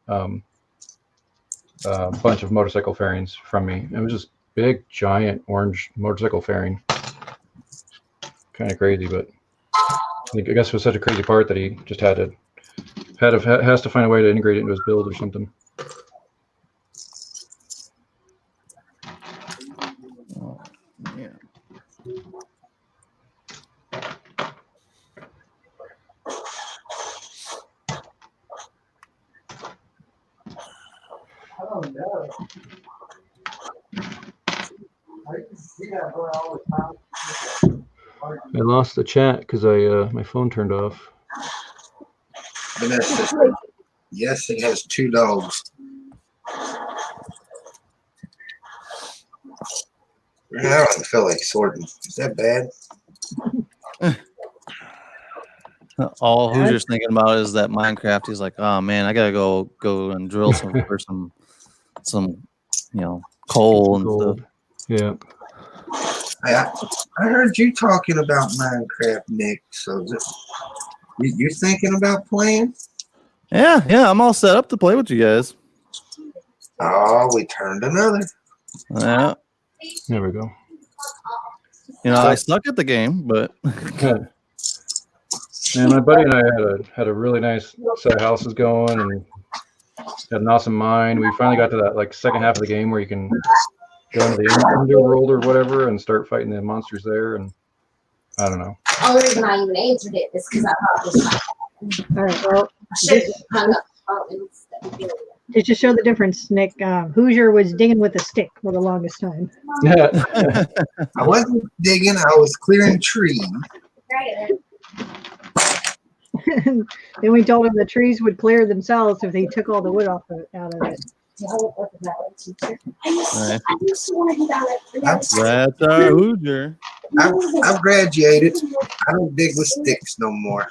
a bunch of motorcycle fairings from me. It was just big, giant orange motorcycle fairing. Kind of crazy, but I guess it was such a crazy part that he just has to find a way to integrate it into his build or something. Oh, yeah. I don't know. I can see that boy all the time. I lost the chat because my phone turned off. Vanessa says, yes, it has 2 dogs. I don't feel like sorting. Is that bad? All Hoosier's thinking about is that Minecraft. He's like, "Oh man, I gotta go and drill some for some coal and Gold. stuff." Yeah. I heard you talking about Minecraft, Nick. So you thinking about playing? Yeah, I'm all set up to play with you guys. Oh, we turned another. Yeah, There we go. I suck at the game, but And my buddy and I had a really nice set of houses going and had an awesome mine. We finally got to that second half of the game where you can go into the underworld or whatever and start fighting the monsters there. And I don't know. The only reason I even answered it is because I thought this All right. Well, should have hung up the phone instead of doing it. Just to show the difference, Nick, Hoosier was digging with a stick for the longest time. Yeah. I wasn't digging. I was clearing trees. Then we told him the trees would clear themselves if they took all the wood out of it. Right. That's our Hoosier. I've graduated. I don't dig with sticks no more.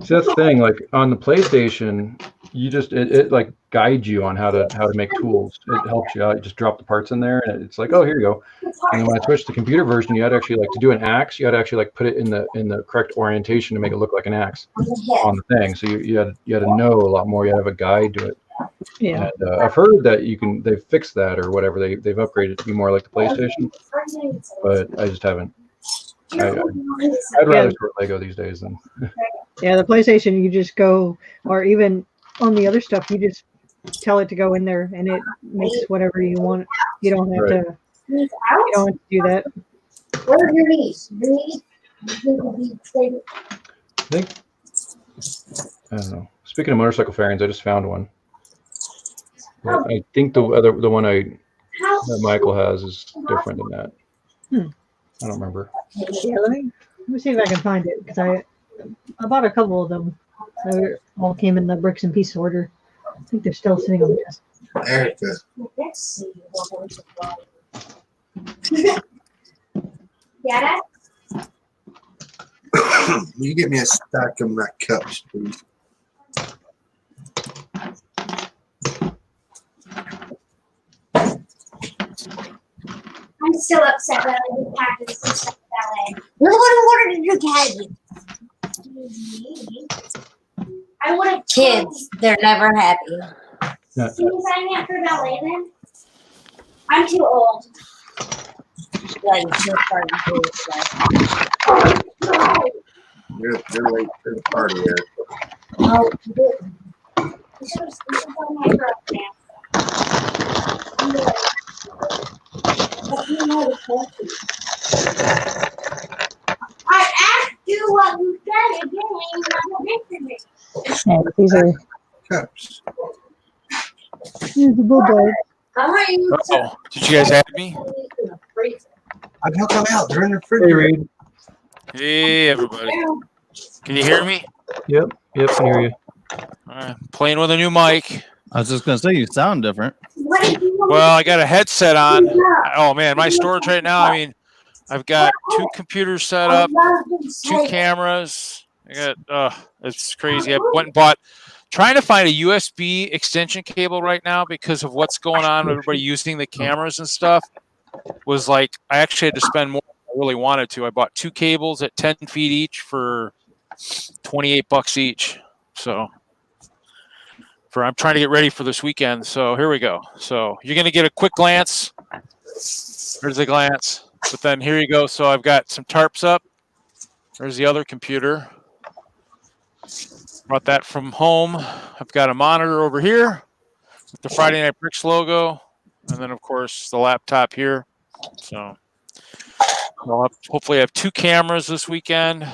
See, that's the thing. Like on the PlayStation, you just it like guides you on how to make tools. It helps you out. You just drop the parts in there, and it's like, oh, here you go. And then when I switched to the computer version, you had to actually like to do an axe. You had to actually like put it in the correct orientation to make it look like an axe on the thing. So you had to know a lot more. You had to have a guide to it. Yeah. And I've heard that they've fixed that or whatever. They've upgraded to be more like the PlayStation, but I just haven't. I'd rather sort Lego these days than. Yeah, the PlayStation, you just go, or even on the other stuff, you just tell it to go in there and it makes whatever you want. You don't have Right. to. You don't have to do that. What are your knees? Your knees? I think. I don't know. Speaking of motorcycle fairings, I just found one. But I think the one that Michael has is different than that. I don't remember. Yeah, let me see if I can find it because I bought a couple of them. They all came in the bricks and piece order. I think they're still sitting on the desk. Erica, Yeah, will you get me a stack of my cups, please? I'm still upset that I didn't package some stuff ballet. What did you get? I would have Kids, they're never happy. Yeah. Can you sign me up for ballet then? I'm too old. Yeah, you should start to do it. You're late for the party, Erica. Oh, you didn't. You should have done my girl dance. But you know the question. I asked you what you said again, and you never answered me. These are Cups. here's the bulldog. Oh, did you guys have me? I took them out. They're in the Hey, refrigerator. Reed. Hey, everybody. Can you hear me? Yep, I can hear you. Playing with a new mic. I was just gonna say you sound different. Well, I got a headset on. Oh man, my storage right now. I mean, I've got 2 computers set up, 2 cameras. I got it's crazy. I went and bought. Trying to find a USB extension cable right now because of what's going on with everybody using the cameras and stuff. Was like I actually had to spend more than I really wanted to. I bought 2 cables at 10 feet each for $28 each. So I'm trying to get ready for this weekend. So here we go. So you're gonna get a quick glance. There's a glance, but then here you go. So I've got some tarps up. There's the other computer. Brought that from home. I've got a monitor over here with the Friday Night Bricks logo, and then of course the laptop here. So I'll hopefully have 2 cameras this weekend.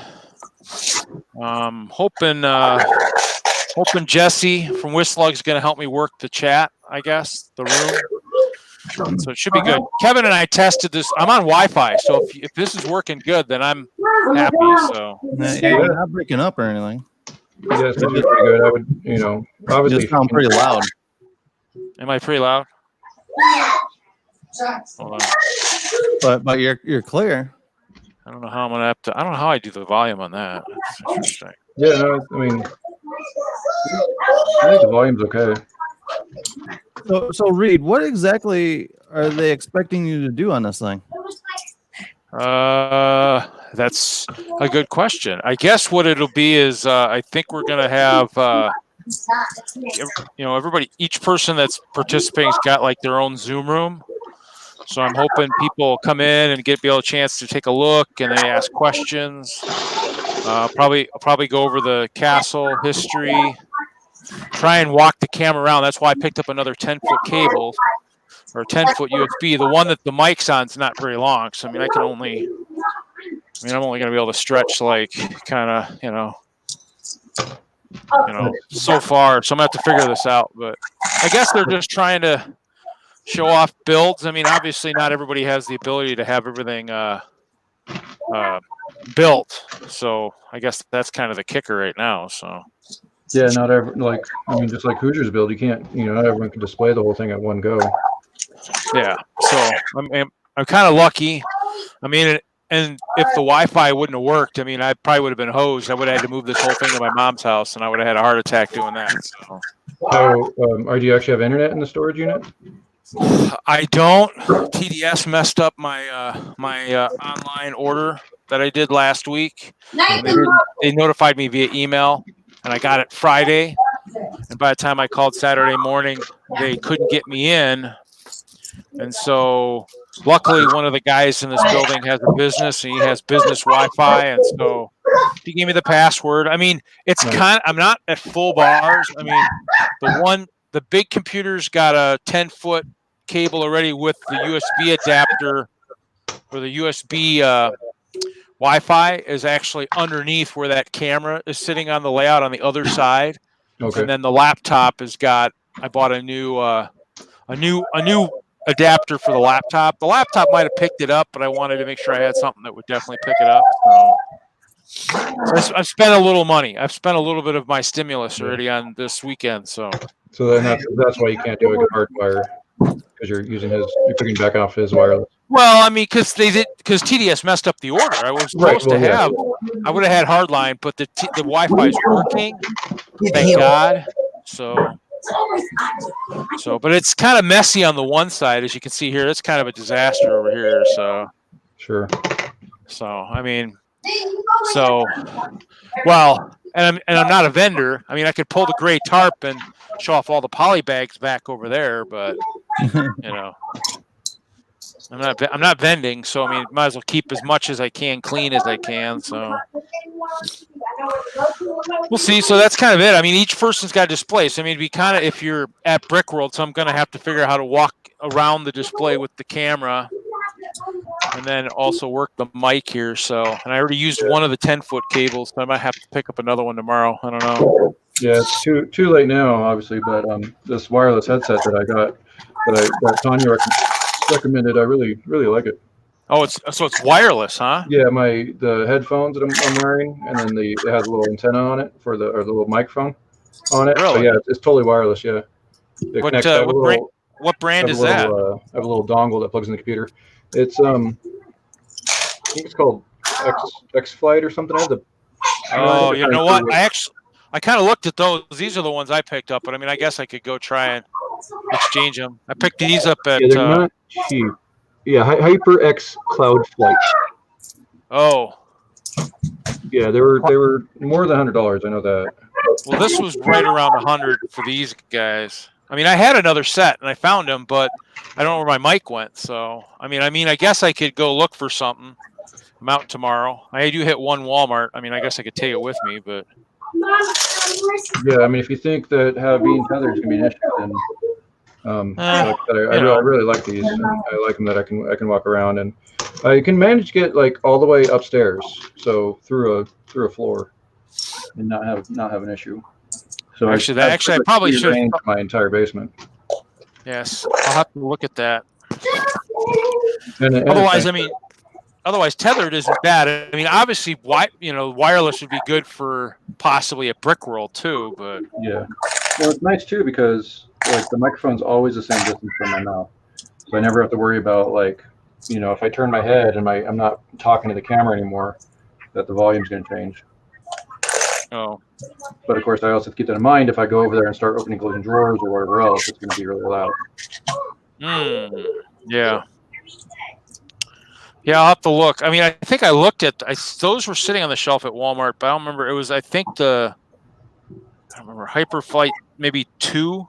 Hoping Jesse from Whistler is going to help me work the chat. I guess the room. So it should be good. Kevin and I tested this. I'm on Wi-Fi, so if this is working good, then I'm happy. So You're not breaking up or anything. You guys sound pretty good. I would, You obviously. just sound pretty loud. am I pretty loud? Hold on. But you're clear. I don't know how I'm gonna have to. I don't know how I do the volume on that. That's interesting. Yeah, no, I mean, I think the volume's okay. So Reed, what exactly are they expecting you to do on this thing? That's a good question. I guess what it'll be is I think we're gonna have everybody, each person that's participating's got like their own Zoom room. So I'm hoping people come in and be able a chance to take a look and they ask questions. I'll probably go over the castle history. Try and walk the camera around. That's why I picked up another 10-foot cable or 10-foot USB. The one that the mic's on is not very long, so I'm only going to be able to stretch like kind of so far. So I'm gonna have to figure this out. But I guess they're just trying to show off builds. I mean, obviously not everybody has the ability to have everything built. So I guess that's kind of the kicker right now. So Yeah, not every just like Hoosier's build, you can't, not everyone can display the whole thing at one go. yeah. So I'm kind of lucky. I mean, and if the Wi-Fi wouldn't have worked, I mean, I probably would have been hosed. I would have had to move this whole thing to my mom's house, and I would have had a heart attack doing that. So, do you actually have internet in the storage unit? I don't. TDS messed up my online order that I did last week. They notified me via email, and I got it Friday. And by the time I called Saturday morning, they couldn't get me in. And so luckily one of the guys in this building has a business, and he has business Wi-Fi. And so he gave me the password. I mean, I'm not at full bars. I mean, the big computer's got a 10-foot cable already with the USB adapter, or the USB Wi-Fi is actually underneath where that camera is sitting on the layout on the other side. Okay. And then the laptop I bought a new adapter for the laptop. The laptop might have picked it up, but I wanted to make sure I had something that would definitely pick it up. So I've spent a little money. I've spent a little bit of my stimulus already on this weekend. So then that's why you can't do a hardwire, because you're picking back off his wireless. Well, I mean, because TDS messed up the order. I was supposed to have. I would have had hardline, but the Wi-Fi is working. Thank God. So, but it's kind of messy on the one side, as you can see here. It's kind of a disaster over here. So, sure. So, I mean, well, and I'm not a vendor. I mean, I could pull the gray tarp and show off all the poly bags back over there, but I'm not vending. So, I mean, might as well keep as much as I can clean as I can. So. We'll see. So that's kind of it. I mean, each person's got a display. So I mean, it'd be kind of, if you're at Brickworld, so I'm going to have to figure out how to walk around the display with the camera, and then also work the mic here. So, and I already used one of the 10-foot cables, so I might have to pick up another one tomorrow. I don't know. Yeah, it's too late now, obviously. But this wireless headset that I got, that Tanya recommended, I really like it. Oh, it's wireless, huh? Yeah, the headphones that I'm wearing, and then it has a little antenna on it or the little microphone on it. Really? So yeah, it's totally wireless. Yeah. What brand is that? I have a little dongle that plugs in the computer. It's I think it's called X Flight or something. You know what? I kind of looked at those. These are the ones I picked up, but I mean, I guess I could go try and exchange them. I picked these up at. Yeah, they're not cheap. Yeah, HyperX Cloud Flight. Oh. Yeah, they were more than $100. I know that. Well, this was right around 100 for these guys. I mean, I had another set and I found them, but I don't know where my mic went. So, I mean, I guess I could go look for something. I'm out tomorrow. I do hit one Walmart. I mean, I guess I could take it with me, but. Yeah, I mean, if you think that being tethered is going to be an issue, then. I really like these. I like them that I can walk around, and you can manage to get like all the way upstairs, so through a floor, and not have an issue. So actually, I probably should my entire basement. Yes, I'll have to look at that. Otherwise, otherwise tethered isn't bad. I mean, obviously, wireless would be good for possibly a Brickworld too, but yeah. Well, it's nice too because like the microphone's always the same distance from my mouth, so I never have to worry about if I turn my head and I'm not talking to the camera anymore, that the volume's going to change. Oh. But of course, I also have to keep that in mind. If I go over there and start opening, closing drawers or whatever else, it's going to be really loud. Yeah. Yeah, I'll have to look. I mean, I think I looked at those were sitting on the shelf at Walmart, but I don't remember. It was I don't remember Hyperflight maybe 2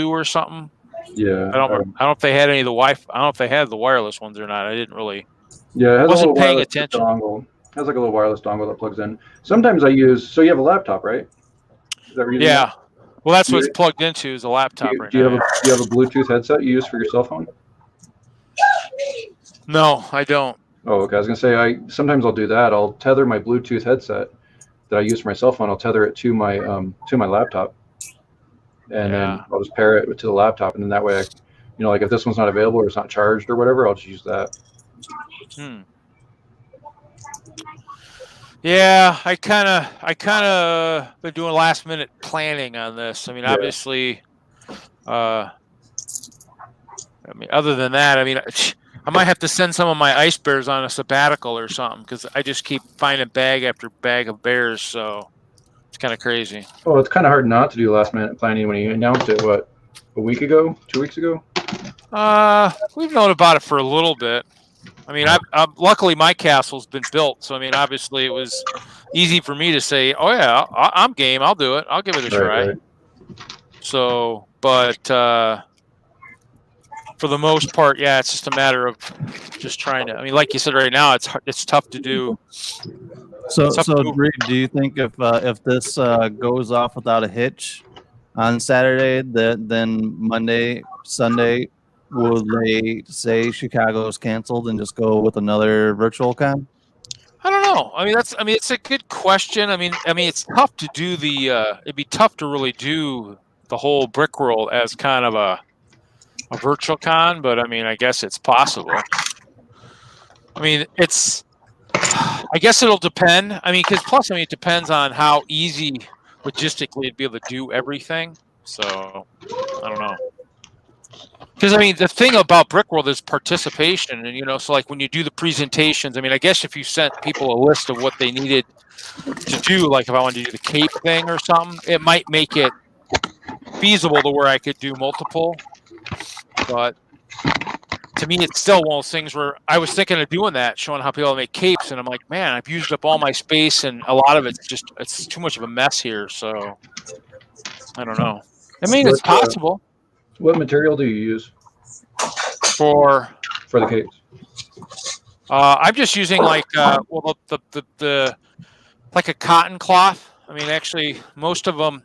or something. Yeah. I don't remember. I don't know if they had any of the Wi-Fi. I don't know if they had the wireless ones or not. I didn't really. Yeah, it has wasn't paying attention. Dongle. It has like a little wireless dongle that plugs in. Sometimes I use. So you have a laptop, right? Is that yeah. Well, that's what it's plugged into is a laptop right now. Do you have a Bluetooth headset you use for your cell phone? No, I don't. Oh, okay. I was gonna say sometimes I'll do that. I'll tether my Bluetooth headset that I use for my cell phone, I'll tether it to my laptop, and then I'll just pair it to the laptop, and then that way, like if this one's not available or it's not charged or whatever, I'll just use that. Yeah, I kind of been doing last minute planning on this. I mean, obviously, other than that, I mean, I might have to send some of my ice bears on a sabbatical or something because I just keep finding bag after bag of bears. So it's kind of crazy. Well, it's kind of hard not to do last minute planning when you announced it. What, a week ago, 2 weeks ago? We've known about it for a little bit. I mean, luckily my castle's been built, so I mean, obviously it was easy for me to say, "Oh yeah, I'm game. I'll do it. I'll give it a try." Right. So, but for the most part, yeah, it's just a matter of just trying to. I mean, like you said, right now it's tough to do. So Reed, do you think if this goes off without a hitch on Saturday, then Monday, Sunday, will they say Chicago's canceled and just go with another virtual con? I don't know. I mean, it's a good question. I mean, it's tough to do it'd be tough to really do the whole Brick World as kind of a virtual con, but I mean, I guess it's possible. I mean, I guess it'll depend. I mean, because it depends on how easy logistically it'd be able to do everything. So I don't know. Because I mean, the thing about Brick World is participation, and so like when you do the presentations, I mean, I guess if you sent people a list of what they needed to do, like if I wanted to do the Cape thing or something, it might make it feasible to where I could do multiple. But to me, it's still one of those things where I was thinking of doing that, showing how people make capes, and I'm like, man, I've used up all my space, and a lot of it's too much of a mess here. So I don't know. I mean, it's possible. What material do you use for the capes? I'm just using like the like a cotton cloth. I mean, actually, most of the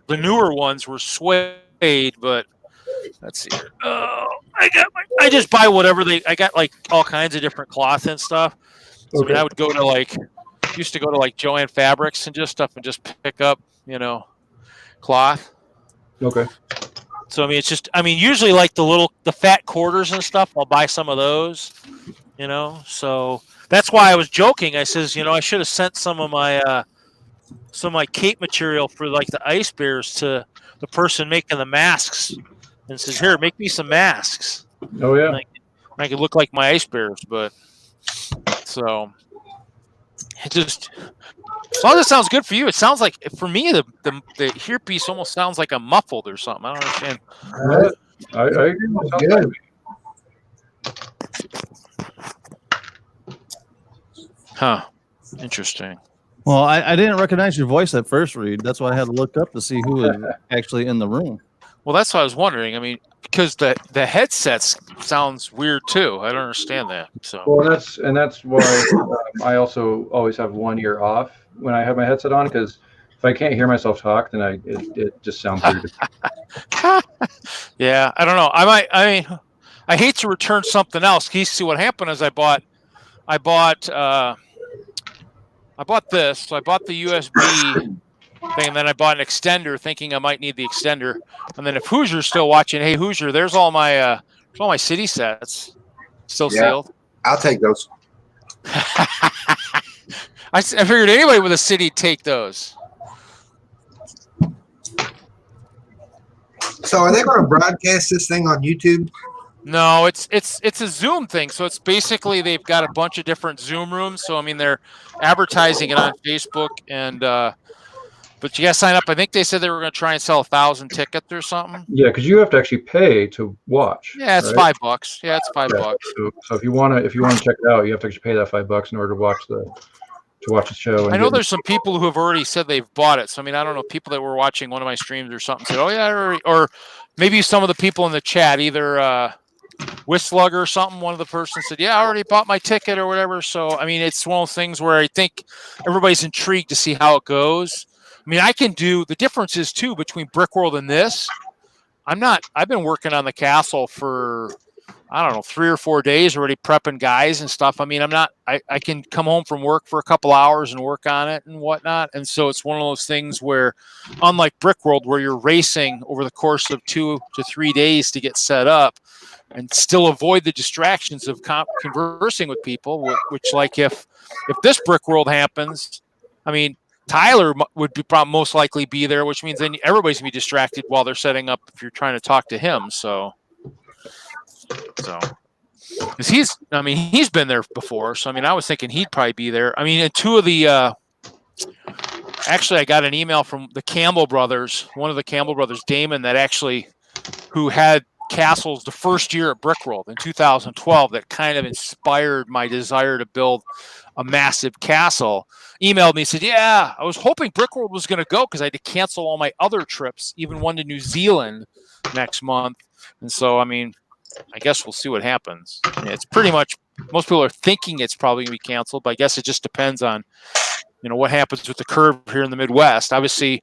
newer ones were suede, but let's see here. I just buy whatever I got like all kinds of different cloth and stuff. So I mean, I would used to go to like Joann Fabrics and just pick up, cloth. Okay. So I mean, usually like the fat quarters and stuff, I'll buy some of those, So that's why I was joking. I says, I should have sent some of my cape material for like the ice bears to the person making the masks, and says, "Here, make me some masks." Oh yeah. I could look like my ice bears, but so it just. As long as it sounds good for you, it sounds like for me the earpiece almost sounds like a muffled or something. I don't understand. I agree. Good. Huh. Interesting. Well, I didn't recognize your voice at first, Reed. That's why I had to look up to see who was actually in the room. Well, that's what I was wondering. I mean, because the headsets sounds weird too. I don't understand that. So. Well, that's why I also always have one ear off when I have my headset on, because if I can't hear myself talk, then it just sounds weird. Yeah, I don't know. I hate to return something else. See, what happened is I bought this. So I bought the USB thing, and then I bought an extender, thinking I might need the extender. And then if Hoosier's still watching, hey Hoosier, there's all my city sets still sealed. I'll take those. I figured anybody with a city take those. So are they going to broadcast this thing on YouTube? No, it's a Zoom thing. So it's basically they've got a bunch of different Zoom rooms. So I mean they're advertising it on Facebook, and but you got to sign up. I think they said they were going to try and sell 1,000 tickets or something. Yeah, because you have to actually pay to watch. Yeah, it's right? $5. Yeah, it's $5. So if you want to check it out, you have to actually pay that $5 in order to watch the show. And I know there's some people who have already said they've bought it. So I mean, I don't know, people that were watching one of my streams or something said, "Oh yeah," or maybe some of the people in the chat, either Whistler or something. One of the persons said, "Yeah, I already bought my ticket" or whatever. So I mean, it's one of those things where I think everybody's intrigued to see how it goes. I mean, I can do the differences too between Brick World and this. I've been working on the castle for I don't know, 3 or 4 days already prepping guys and stuff. I mean, I can come home from work for a couple hours and work on it and whatnot. And so it's one of those things where, unlike Brick World, where you're racing over the course of 2 to 3 days to get set up and still avoid the distractions of conversing with people, which like if this Brick World happens, I mean, Tyler would be probably most likely be there, which means then everybody's gonna be distracted while they're setting up if you're trying to talk to him. So because he's been there before. So I mean, I was thinking he'd probably be there. I mean, and two of the actually, I got an email from the Campbell brothers, one of the Campbell brothers, Damon, who had castles the first year at Brick World in 2012 that kind of inspired my desire to build a massive castle. Emailed me, said, yeah, I was hoping Brick World was going to go because I had to cancel all my other trips, even one to New Zealand next month. And so, I mean, I guess we'll see what happens. Yeah, it's pretty much, most people are thinking it's probably going to be canceled, but I guess it just depends on, what happens with the curve here in the Midwest. Obviously,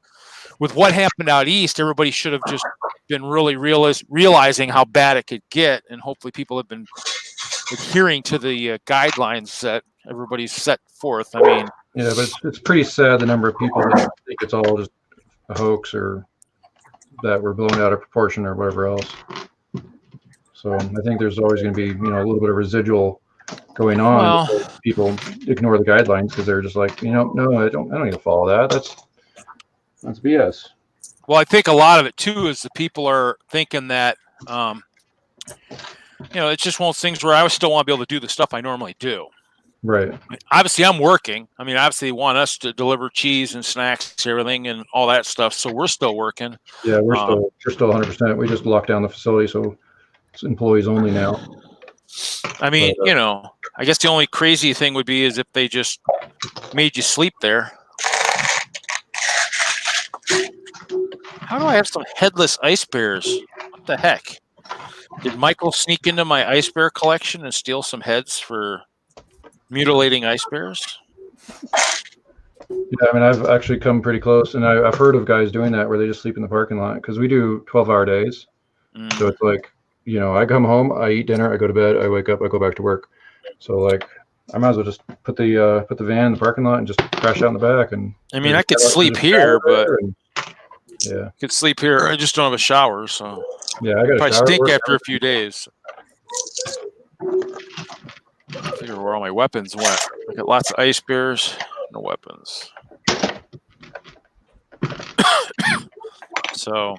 with what happened out east, everybody should have just been really realizing how bad it could get, and hopefully people have been adhering to the guidelines that everybody's set forth. I mean, yeah, but it's pretty sad the number of people that think it's all just a hoax or that we're blown out of proportion or whatever else. So I think there's always going to be, a little bit of residual going on. Well, people ignore the guidelines because they're just like, no, I don't need to follow that. That's BS. Well, I think a lot of it too is the people are thinking that, it's just one of those things where I still want to be able to do the stuff I normally do. Right. Obviously, I'm working. I mean, obviously, they want us to deliver cheese and snacks, everything, and all that stuff. So we're still working. Yeah, we're still 100%. We just locked down the facility, so it's employees only now. I mean, I guess the only crazy thing would be is if they just made you sleep there. How do I have some headless ice bears? What the heck? Did Michael sneak into my ice bear collection and steal some heads for mutilating ice bears? Yeah, I mean, I've actually come pretty close, and I've heard of guys doing that where they just sleep in the parking lot because we do 12-hour days. So it's like, I come home, I eat dinner, I go to bed, I wake up, I go back to work. So like, I might as well just put the van in the parking lot and just crash out in the back. And I mean, I could sleep here, but yeah, I could sleep here. I just don't have a shower, so yeah, I got probably stink after a few days. I figure where all my weapons went. I got lots of ice bears, no weapons. So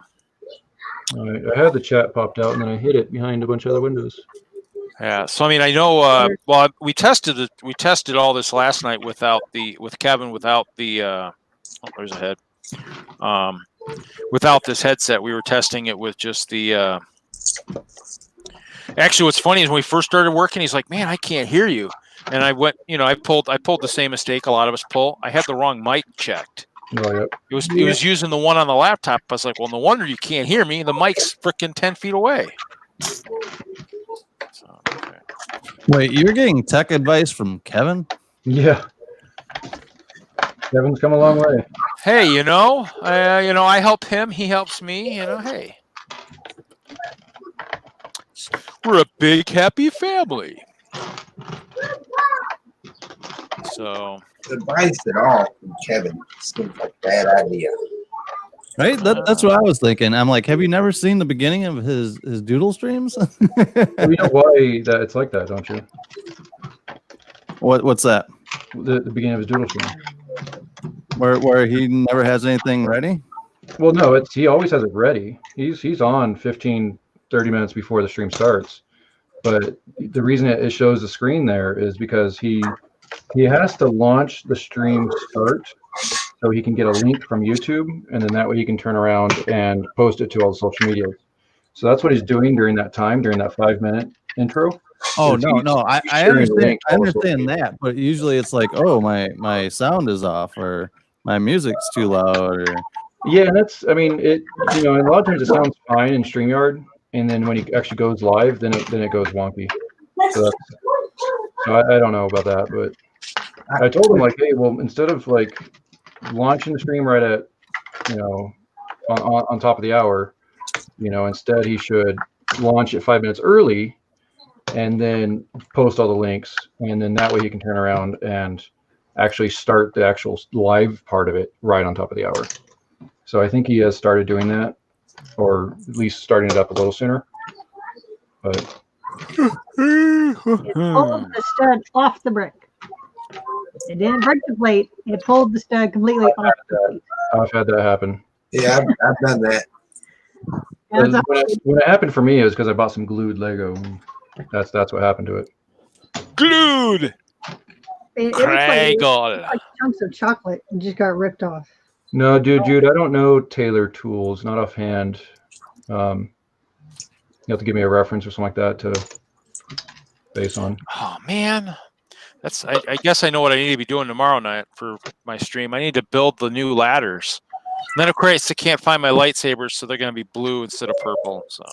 I had the chat popped out and then I hid it behind a bunch of other windows. yeah, so I mean, I know. Well, we tested all this last night with Kevin without the. Oh, there's a head. Without this headset, we were testing it with just the. Actually, what's funny is when we first started working, he's like, "Man, I can't hear you," and I went, I pulled the same mistake a lot of us pull. I had the wrong mic checked. Oh, yeah. It was using the one on the laptop. I was like, well, no wonder you can't hear me. The mic's freaking 10 feet away. So, okay. Wait, you're getting tech advice from Kevin? Yeah. Kevin's come a long way. Hey, I help him. He helps me. Hey. We're a big, happy family. So... advice at all from Kevin seems like a bad idea. Right? That's what I was thinking. I'm like, have you never seen the beginning of his doodle streams? You know why that it's like that, don't you? What's that? The beginning of his doodle stream. Where he never has anything ready? Well, no, he always has it ready. He's on 15, 30 minutes before the stream starts. But the reason it shows the screen there is because he has to launch the stream start so he can get a link from YouTube, and then that way he can turn around and post it to all the social media. So that's what he's doing during that 5-minute intro. Oh, no. I understand that, but usually it's like, oh, my sound is off or my music's too loud. Or yeah, and a lot of times it sounds fine in StreamYard, and then when he actually goes live, then it goes wonky. So I don't know about that, but I told him, like, hey, well, instead of like launching the stream right at, on top of the hour, instead he should launch it 5 minutes early and then post all the links, and then that way he can turn around and actually start the actual live part of it right on top of the hour. So I think he has started doing that, or at least starting it up a little sooner. But It pulled the stud off the brick. It didn't break the plate. It pulled the stud completely off the plate. I've had that happen. Yeah, I've done that. That's a- When it happened for me, it was because I bought some glued Lego. That's what happened to it. Glued. it looks like chunks of chocolate and just got ripped off. No, Jude, I don't know Taylor tools, not offhand. You have to give me a reference or something like that to base on. Oh man, I guess I know what I need to be doing tomorrow night for my stream. I need to build the new ladders. And then of course I can't find my lightsabers, so they're going to be blue instead of purple. So.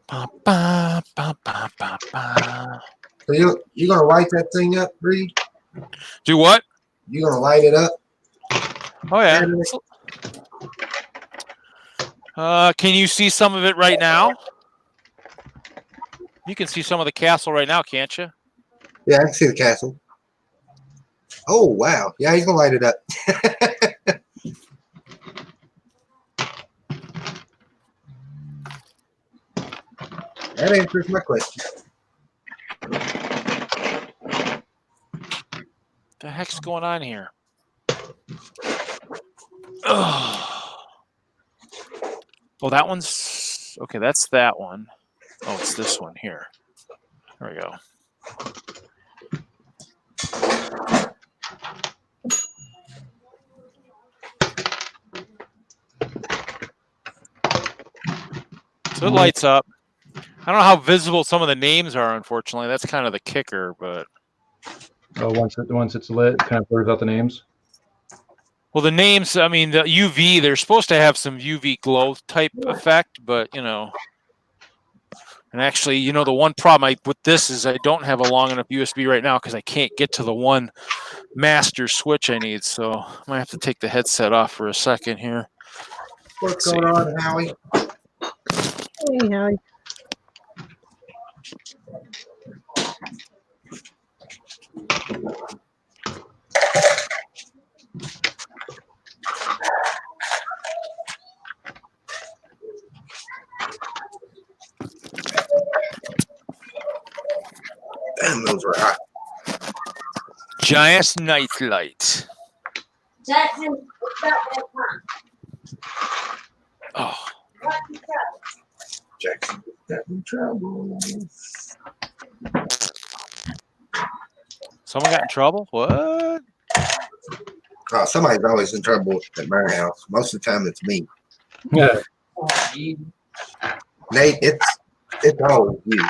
Ba, ba, ba, ba, ba, ba. So you gonna light that thing up, Reed? Do what? You gonna light it up? Oh yeah. Can you see some of it right now? You can see some of the castle right now, can't you? Yeah, I can see the castle. Oh wow! Yeah, he's gonna light it up. That answers my question. The heck's going on here? Oh, that one's okay. That's that one. Oh, it's this one here. There we go. So it lights up. I don't know how visible some of the names are, unfortunately. That's kind of the kicker, but once it's lit, it kind of blurs out the names. well, the names, I mean, the UV, they're supposed to have some UV glow type effect, but you know, and actually, you know, the one problem with this is I don't have a long enough USB right now because I can't get to the one master switch I need, so I might have to take the headset off for a second here. What's going on, Howie? Hey, Howie. Damn, those are hot. Giant night light. Oh. Jackson got in trouble. Someone got in trouble? What? Oh, somebody's always in trouble at my house. Most of the time, it's me. Yeah. Nate, it's always you.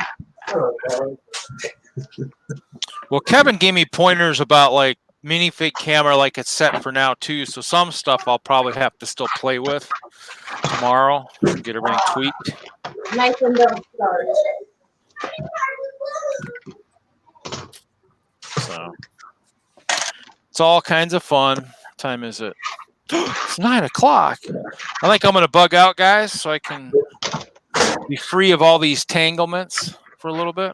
Well, Kevin gave me pointers about like minifig camera, like it's set for now too. So some stuff I'll probably have to still play with tomorrow and get everything tweaked. Nice and double stars. So it's all kinds of fun. What time is it? It's 9 o'clock. I think I'm going to bug out, guys, so I can be free of all these tanglements for a little bit.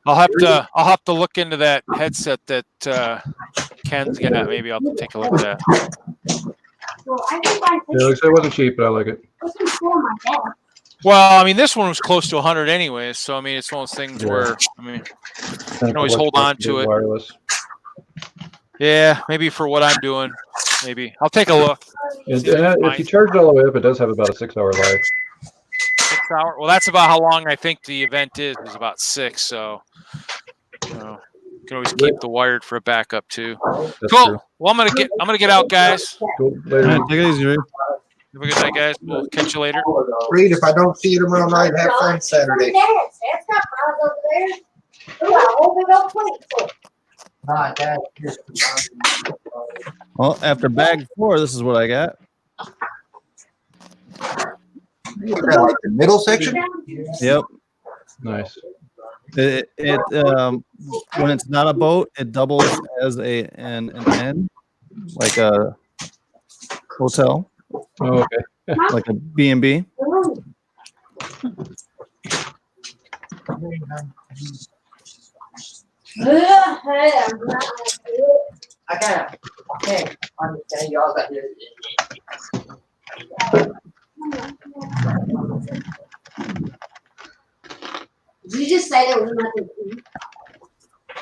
I'll have to look into that headset that Ken's got. Maybe I'll take a look at that. Yeah, like I said, it wasn't cheap, but I like it. Well, I mean, this one was close to 100 anyways, so I mean, it's one of those things where I mean, you can always hold on to it. Wireless. Yeah, maybe for what I'm doing, maybe I'll take a look. If you charge it all the way up, it does have about a 6-hour life. 6 hour. Well, that's about how long I think the event is. It's about 6, so you can always keep the wired for a backup too. That's cool. True. Well, I'm gonna get out, guys. Cool. Later. All right, take it easy, Reed. Have a good night, guys. We'll catch you later. Reed, if I don't see you tomorrow night, have fun Saturday. Well, after bag 4, this is what I got. What's that, like the middle section? Yep. Nice. It when it's not a boat, it doubles as an inn, like a hotel. Oh, okay. like a B&B. I can't understand y'all got this. Did you just say there was nothing to eat?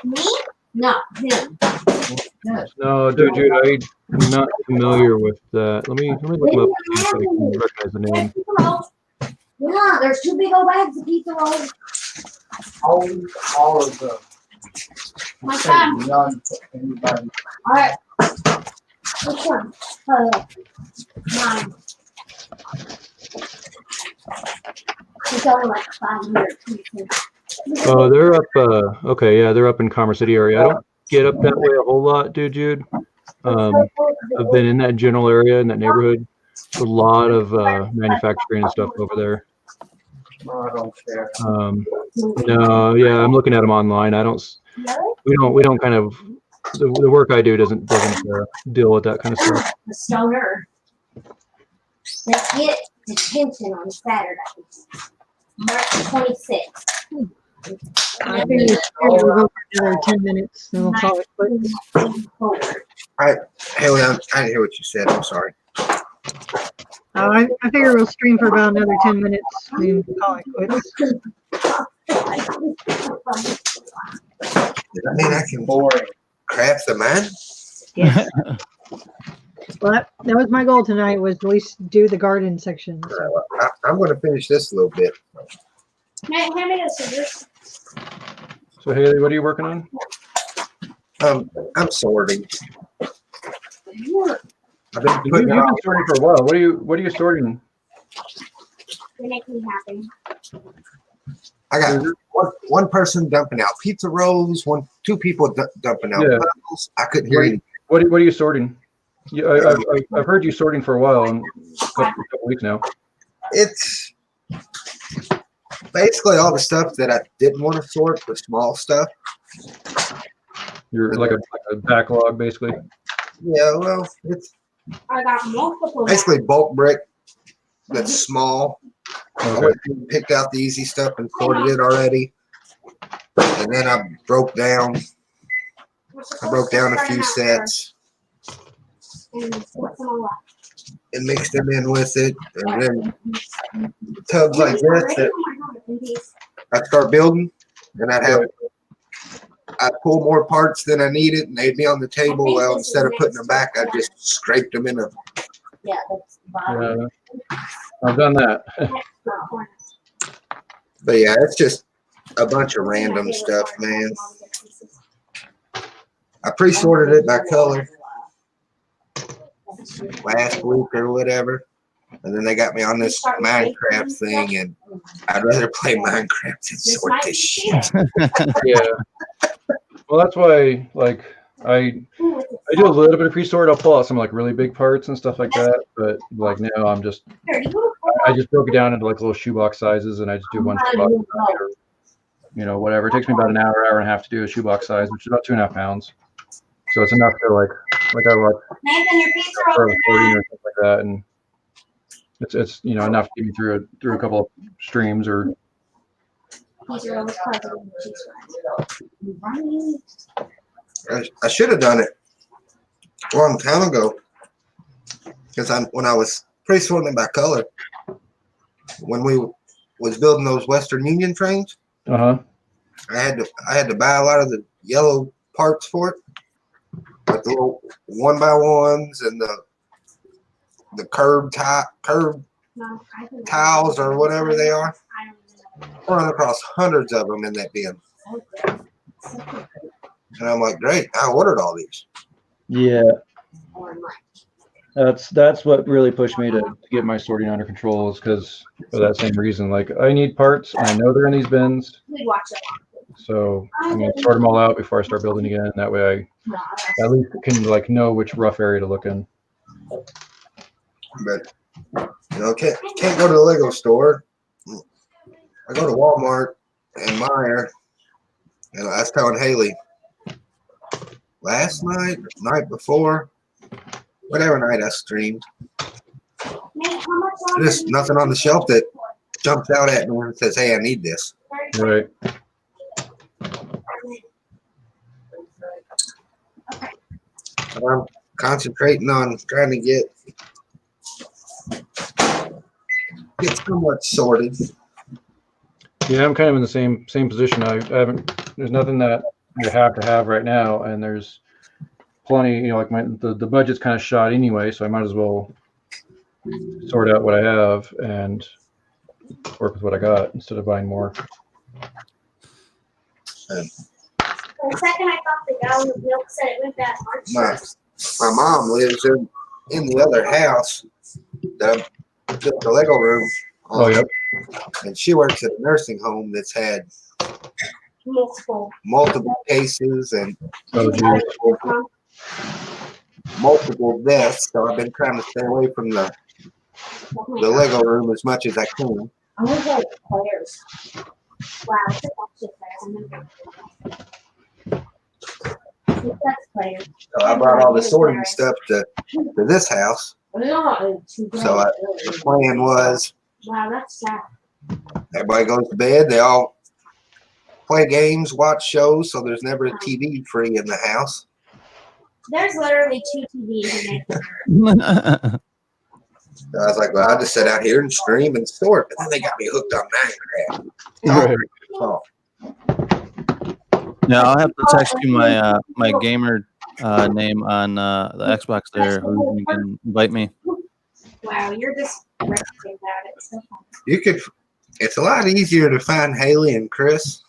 Me? No, him. No, dude, I'm not familiar with that. Let me look him up see if I can recognize the name. Pizza rolls. Yeah, there's 2 big old bags of pizza rolls. All of them. My time. None for anybody. All right. Which one? Mine. It's only like 500 pieces. Oh, they're up. Okay, yeah, they're up in Commerce City area. I don't get up that way a whole lot, dude. I've been in that general area in that neighborhood. A lot of manufacturing and stuff over there. No, I don't care. No, yeah, I'm looking at them online. I don't. We don't kind of. The work I do doesn't deal with that kind of stuff. The stoner. They get detention on Saturday, March 26th. I think we'll go for another 10 minutes, then we'll call it quits. Haley, I didn't hear what you said. I'm sorry. I figure we'll stream for about another 10 minutes, and we'll call it quits. Does that mean I can craft the mine? Yeah. Well, that was my goal tonight, was at least do the garden section. Well, I'm going to finish this a little bit. Hand me the scissors. So Haley, what are you working on? I'm sorting. I've been You've putting been sorting for a while. What are you sorting? They make me happy. I got one person dumping out pizza rolls, two people dumping out puzzles. I couldn't hear you. What are you sorting? I've heard you sorting for a while, and a couple weeks now. It's basically all the stuff that I didn't want to sort, the small stuff. You're like a backlog, basically. Yeah, well, it's I got multiple. basically bulk brick that's small. I Okay. went through and picked out the easy stuff and sorted it already. And then I broke down a few sets and mixed them in with it. And then tubs like this that I'd start building, and I'd pull more parts than I needed, and they'd be on the table. Well, instead of putting them back, I just scraped them in a. Yeah, I've done that. But yeah, it's just a bunch of random stuff, man. I pre-sorted it by color last week or whatever, and then they got me on this Minecraft thing, and I'd rather play Minecraft than sort this shit. Yeah. Well, that's why, like, I do a little bit of pre-sort. I'll pull out some like really big parts and stuff like that. But like now, I just broke it down into like little shoebox sizes, and I just do one shoebox, or, whatever. It takes me about an hour and a half to do a shoebox size, which is about 2.5 pounds. So it's enough to like I watch for recording or something like that, and it's enough to get me through a couple of streams or. I should have done it a long time ago, because when I was pre-sorting by color, when we was building those Western Union trains, I had to buy a lot of the yellow parts for it, like the little 1x1s and the curb tiles or whatever they are. I run across hundreds of them in that bin. And I'm like, great, I ordered all these. Yeah. That's what really pushed me to get my sorting under control, is because for that same reason. Like, I need parts, and I know they're in these bins. So I'm going to sort them all out before I start building again. That way I at least can like know which rough area to look in. But can't go to the Lego store. I go to Walmart and Meijer, and I was telling Haley last night, night before, whatever night I streamed, There's nothing on the shelf that jumps out at me and says, "Hey, I need this." Right. But I'm concentrating on trying to get somewhat sorted. Yeah, I'm kind of in the same position. I haven't. There's nothing that I have to have right now, and there's plenty. You know, like the budget's kind of shot anyway, so I might as well sort out what I have and work with what I got instead of buying more. For a second, I thought the guy with the milk said it went bad. My mom lives in the other house that I built the Lego room on. Oh, yep. And she works at a nursing home that's had multiple cases and multiple deaths. So I've been trying to stay away from the Lego room as much as I can. I was like players. Wow, so I brought all the sorting stuff to this house. So the plan was, wow, that's sad. Everybody goes to bed. They all play games, watch shows. So there's never a TV free in the house. There's literally 2 TVs in there. So I was like, well, I'll just sit out here and stream and sort. But then they got me hooked on Minecraft. Oh. Yeah, I'll have to text you my my gamer name on the Xbox there. You can invite me. Wow, you're just ranting about it. So fun. You could. It's a lot easier to find Haley and Chris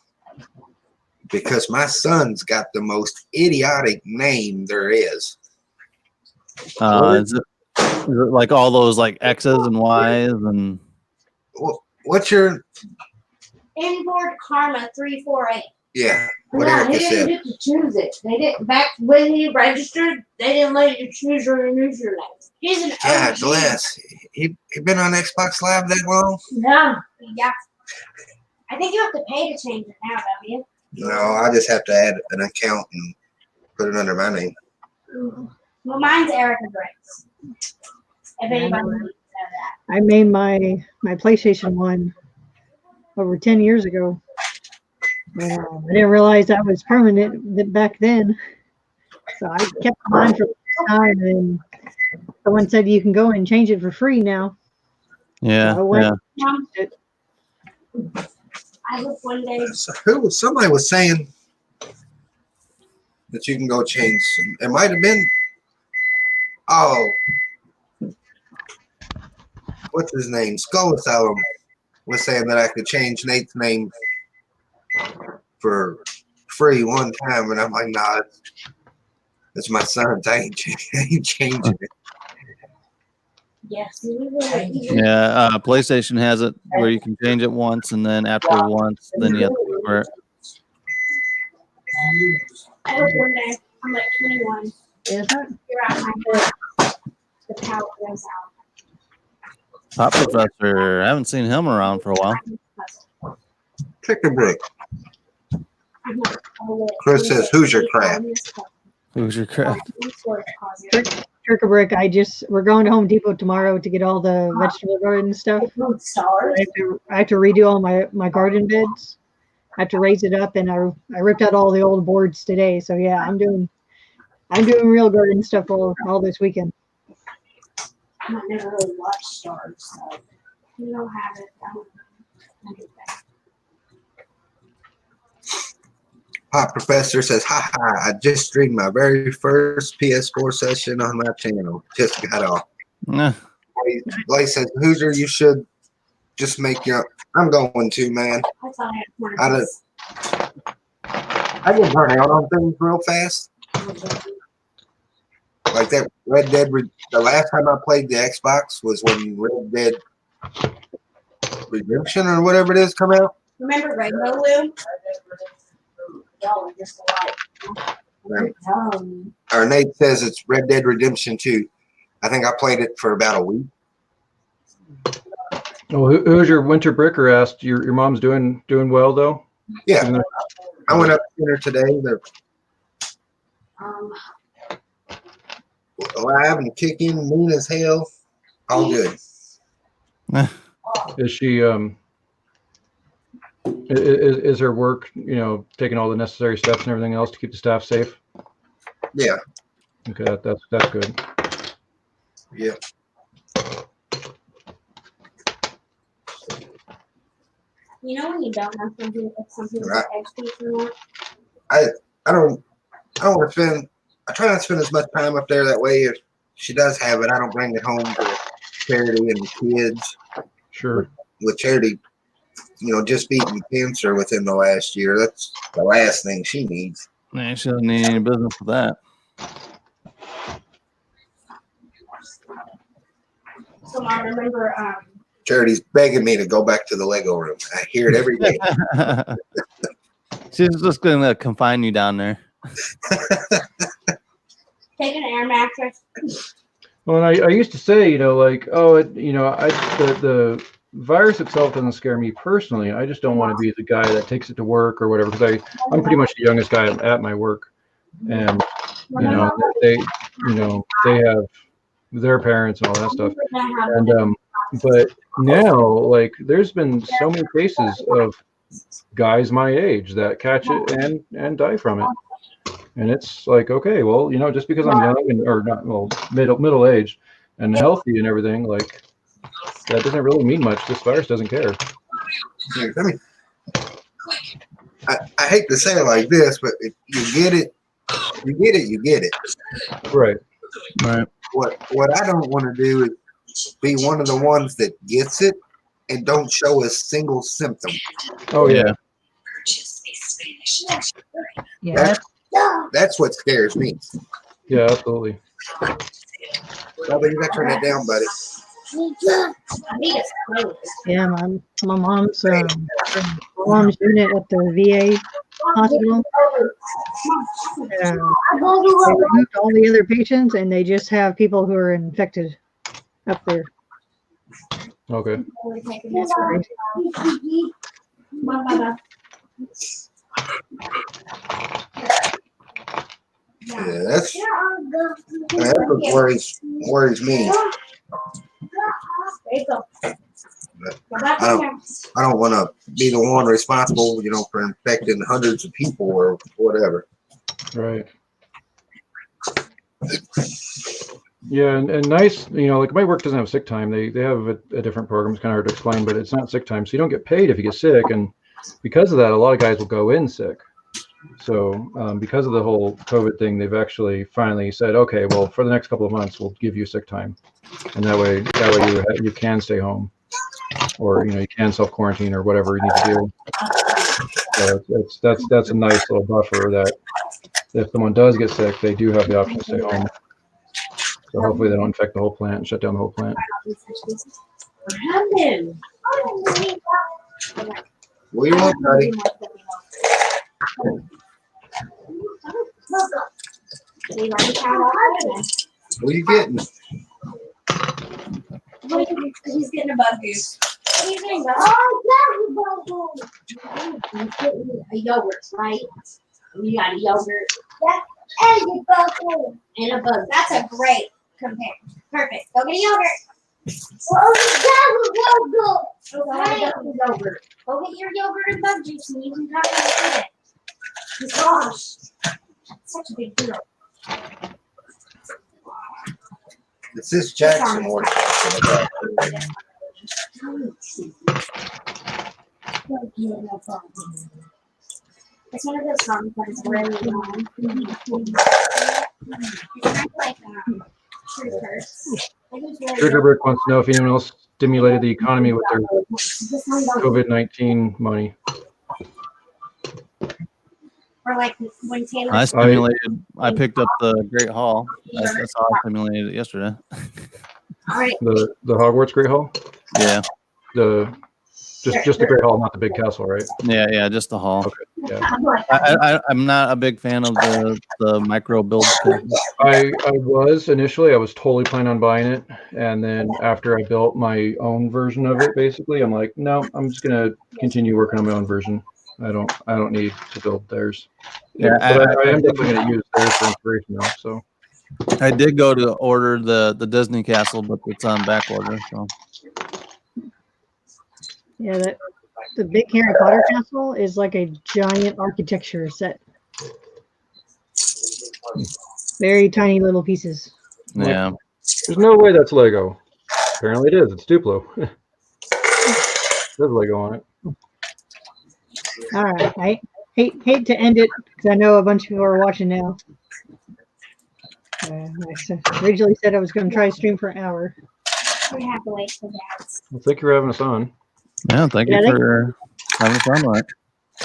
because my son's got the most idiotic name there is. Is it like all those like X's and Y's and? What's your? Inboard Karma 348. Yeah. No, he didn't get to choose it. They didn't. Back when he registered, they didn't let you choose your username. He's an God OG. bless. He been on Xbox Live that long? Yeah. Yeah. I think you have to pay to change it now, don't you? No, I just have to add an account and put it under my name. Well, mine's Erica Grace. If anybody needs to know that. I made my PlayStation 1 over 10 years ago. I didn't realize that was permanent back then. So I kept mine for a time, and someone said you can go and change it for free now. Yeah. So I went Yeah. and changed it. I hope one day. So somebody was saying that you can go change. It might have been. Oh, what's his name? Skull Asylum was saying that I could change Nate's name for free one time, and I'm like, nah, it's my son's. I ain't changing it. Yes. Yeah. PlayStation has it where you can change it once, and then after once, then you have to pay for it. I hope one day I'm like 21. Is that? You're out my the power goes out. Pop Professor, I haven't seen him around for a while. Pick a brick. Chris says, Hoosier crap. Who's your crap? Trick-a-brick. We're going to Home Depot tomorrow to get all the vegetable garden stuff. I have to redo all my garden beds. I have to raise it up, and I ripped out all the old boards today. So yeah, I'm doing real garden stuff all this weekend. I never really watched Stars, so you don't have it. Pop Professor says, ha ha, I just streamed my very first PS4 session on my channel. Just got off. Nah. Blake says, Hoosier, you should just make your. I'm going to, man. I get burnt out on things real fast. Like that Red Dead. The last time I played the Xbox was when Red Dead Redemption or whatever it is come out. Remember Rainbow Loom? Y'all are just alike. Or Nate says it's Red Dead Redemption 2. I think I played it for about a week. Well, who's your winter bricker asked? Your mom's doing well though? Yeah. I went up to dinner today. They're alive and kicking, mean as hell. All good. Is she is her work, taking all the necessary steps and everything else to keep the staff safe? Yeah. Okay, that's good. Yeah. You know when you don't know something, if something's Right. educational. I don't want to spend. I try not to spend as much time up there. That way, if she does have it, I don't bring it home to Charity and the kids. Sure. With Charity, just beating cancer within the last year. That's the last thing she needs. Man, she doesn't need any business with that. So I remember Charity's begging me to go back to the Lego room. I hear it every day. She's just going to confine you down there. take an air mattress. Well, and I used to say, the virus itself doesn't scare me personally. I just don't want to be the guy that takes it to work or whatever, because I'm pretty much the youngest guy at my work, and they have their parents and all that stuff, and but now, like, there's been so many cases of guys my age that catch it and die from it. And it's like, okay, well, just because I'm young or not, well, middle aged and healthy and everything, like, that doesn't really mean much. This virus doesn't care. I hate to say it like this, but if you get it, you get it. Right. What I don't want to do is be one of the ones that gets it and don't show a single symptom. Oh yeah. Yeah. That's what scares me. Yeah, absolutely. Well, you gotta turn that down, buddy. Yeah, my mom's unit at the VA hospital. They removed all the other patients, and they just have people who are infected up there. Okay. That's crazy. Yeah, that's what worries me. I don't want to be the one responsible, for infecting hundreds of people or whatever. Right. Yeah, and nice, like my work doesn't have sick time. They have a different program. It's kind of hard to explain, but it's not sick time. So you don't get paid if you get sick. And because of that, a lot of guys will go in sick. So because of the whole COVID thing, they've actually finally said, okay, well, for the next couple of months, we'll give you sick time. And that way you can stay home, or, you can self-quarantine or whatever you need to do. So that's a nice little buffer that if someone does get sick, they do have the option to stay home. So hopefully they don't infect the whole plant and shut down the whole plant. What do you want, buddy? What are you getting? He's getting a bug juice. What are you getting? Oh, yeah, he's getting a yogurt, right? You got a yogurt. And a bug. And a bug. That's a great comparison. Perfect. Go get a yogurt. Go. Yogurt. Go get your yogurt and bug juice, and you can come and eat it. Gosh, such a big deal. It's this Jackson one. It's one of those songs that is really long. It's kind of like Trigger Brick wants to know if anyone else stimulated the economy with their COVID-19 money. Or like when Taylor. I picked up the Great Hall. I saw I stimulated it yesterday. All right. The Hogwarts Great Hall? Yeah. Just the Great Hall, not the big castle, right? Yeah, just the hall. Okay. Yeah. I'm not a big fan of the micro build. I was totally planning on buying it, and then after I built my own version of it, basically, I'm like, no, I'm just gonna continue working on my own version. I don't need to build theirs. Yeah, but I am definitely gonna use theirs for inspiration though. So I did go to order the Disney castle, but it's on back order. So Yeah, the big Harry Potter castle is like a giant architecture set. Very tiny little pieces. Yeah. There's no way that's Lego. Apparently it is. It's Duplo. There's Lego on it. All right. I hate to end it because I know a bunch of people are watching now. I originally said I was going to try to stream for an hour. We have to wait for that. Well, thank you for having us on. Yeah, thank you for having fun on it.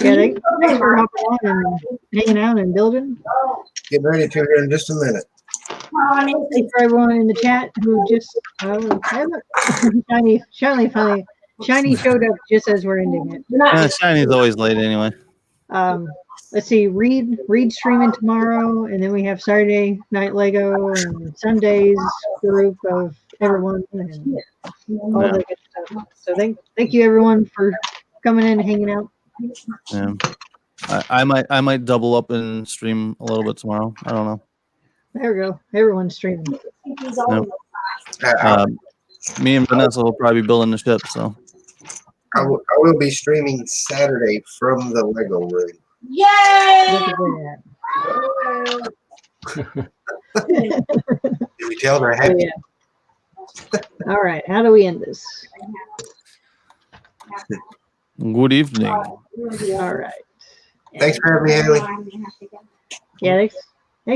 Yeah, thanks for hopping on and hanging out and building. Get ready to here in just a minute. Thanks for everyone in the chat who just Shiny showed up just as we're ending it. Yeah, Shiny's always late anyway. Let's see, Reed streaming tomorrow, and then we have Saturday Night Lego and Sunday's group of everyone and all that good stuff. So thank you everyone for coming in and hanging out. Yeah. I might double up and stream a little bit tomorrow. I don't know. There we go. Everyone's streaming. Yep. Me and Vanessa will probably be building the ship, so. I will be streaming Saturday from the Lego room. Yay! Did we tell her happy? Yeah. All right. How do we end this? Good evening. All right. Thanks for having me, Haley. Yeah, thanks.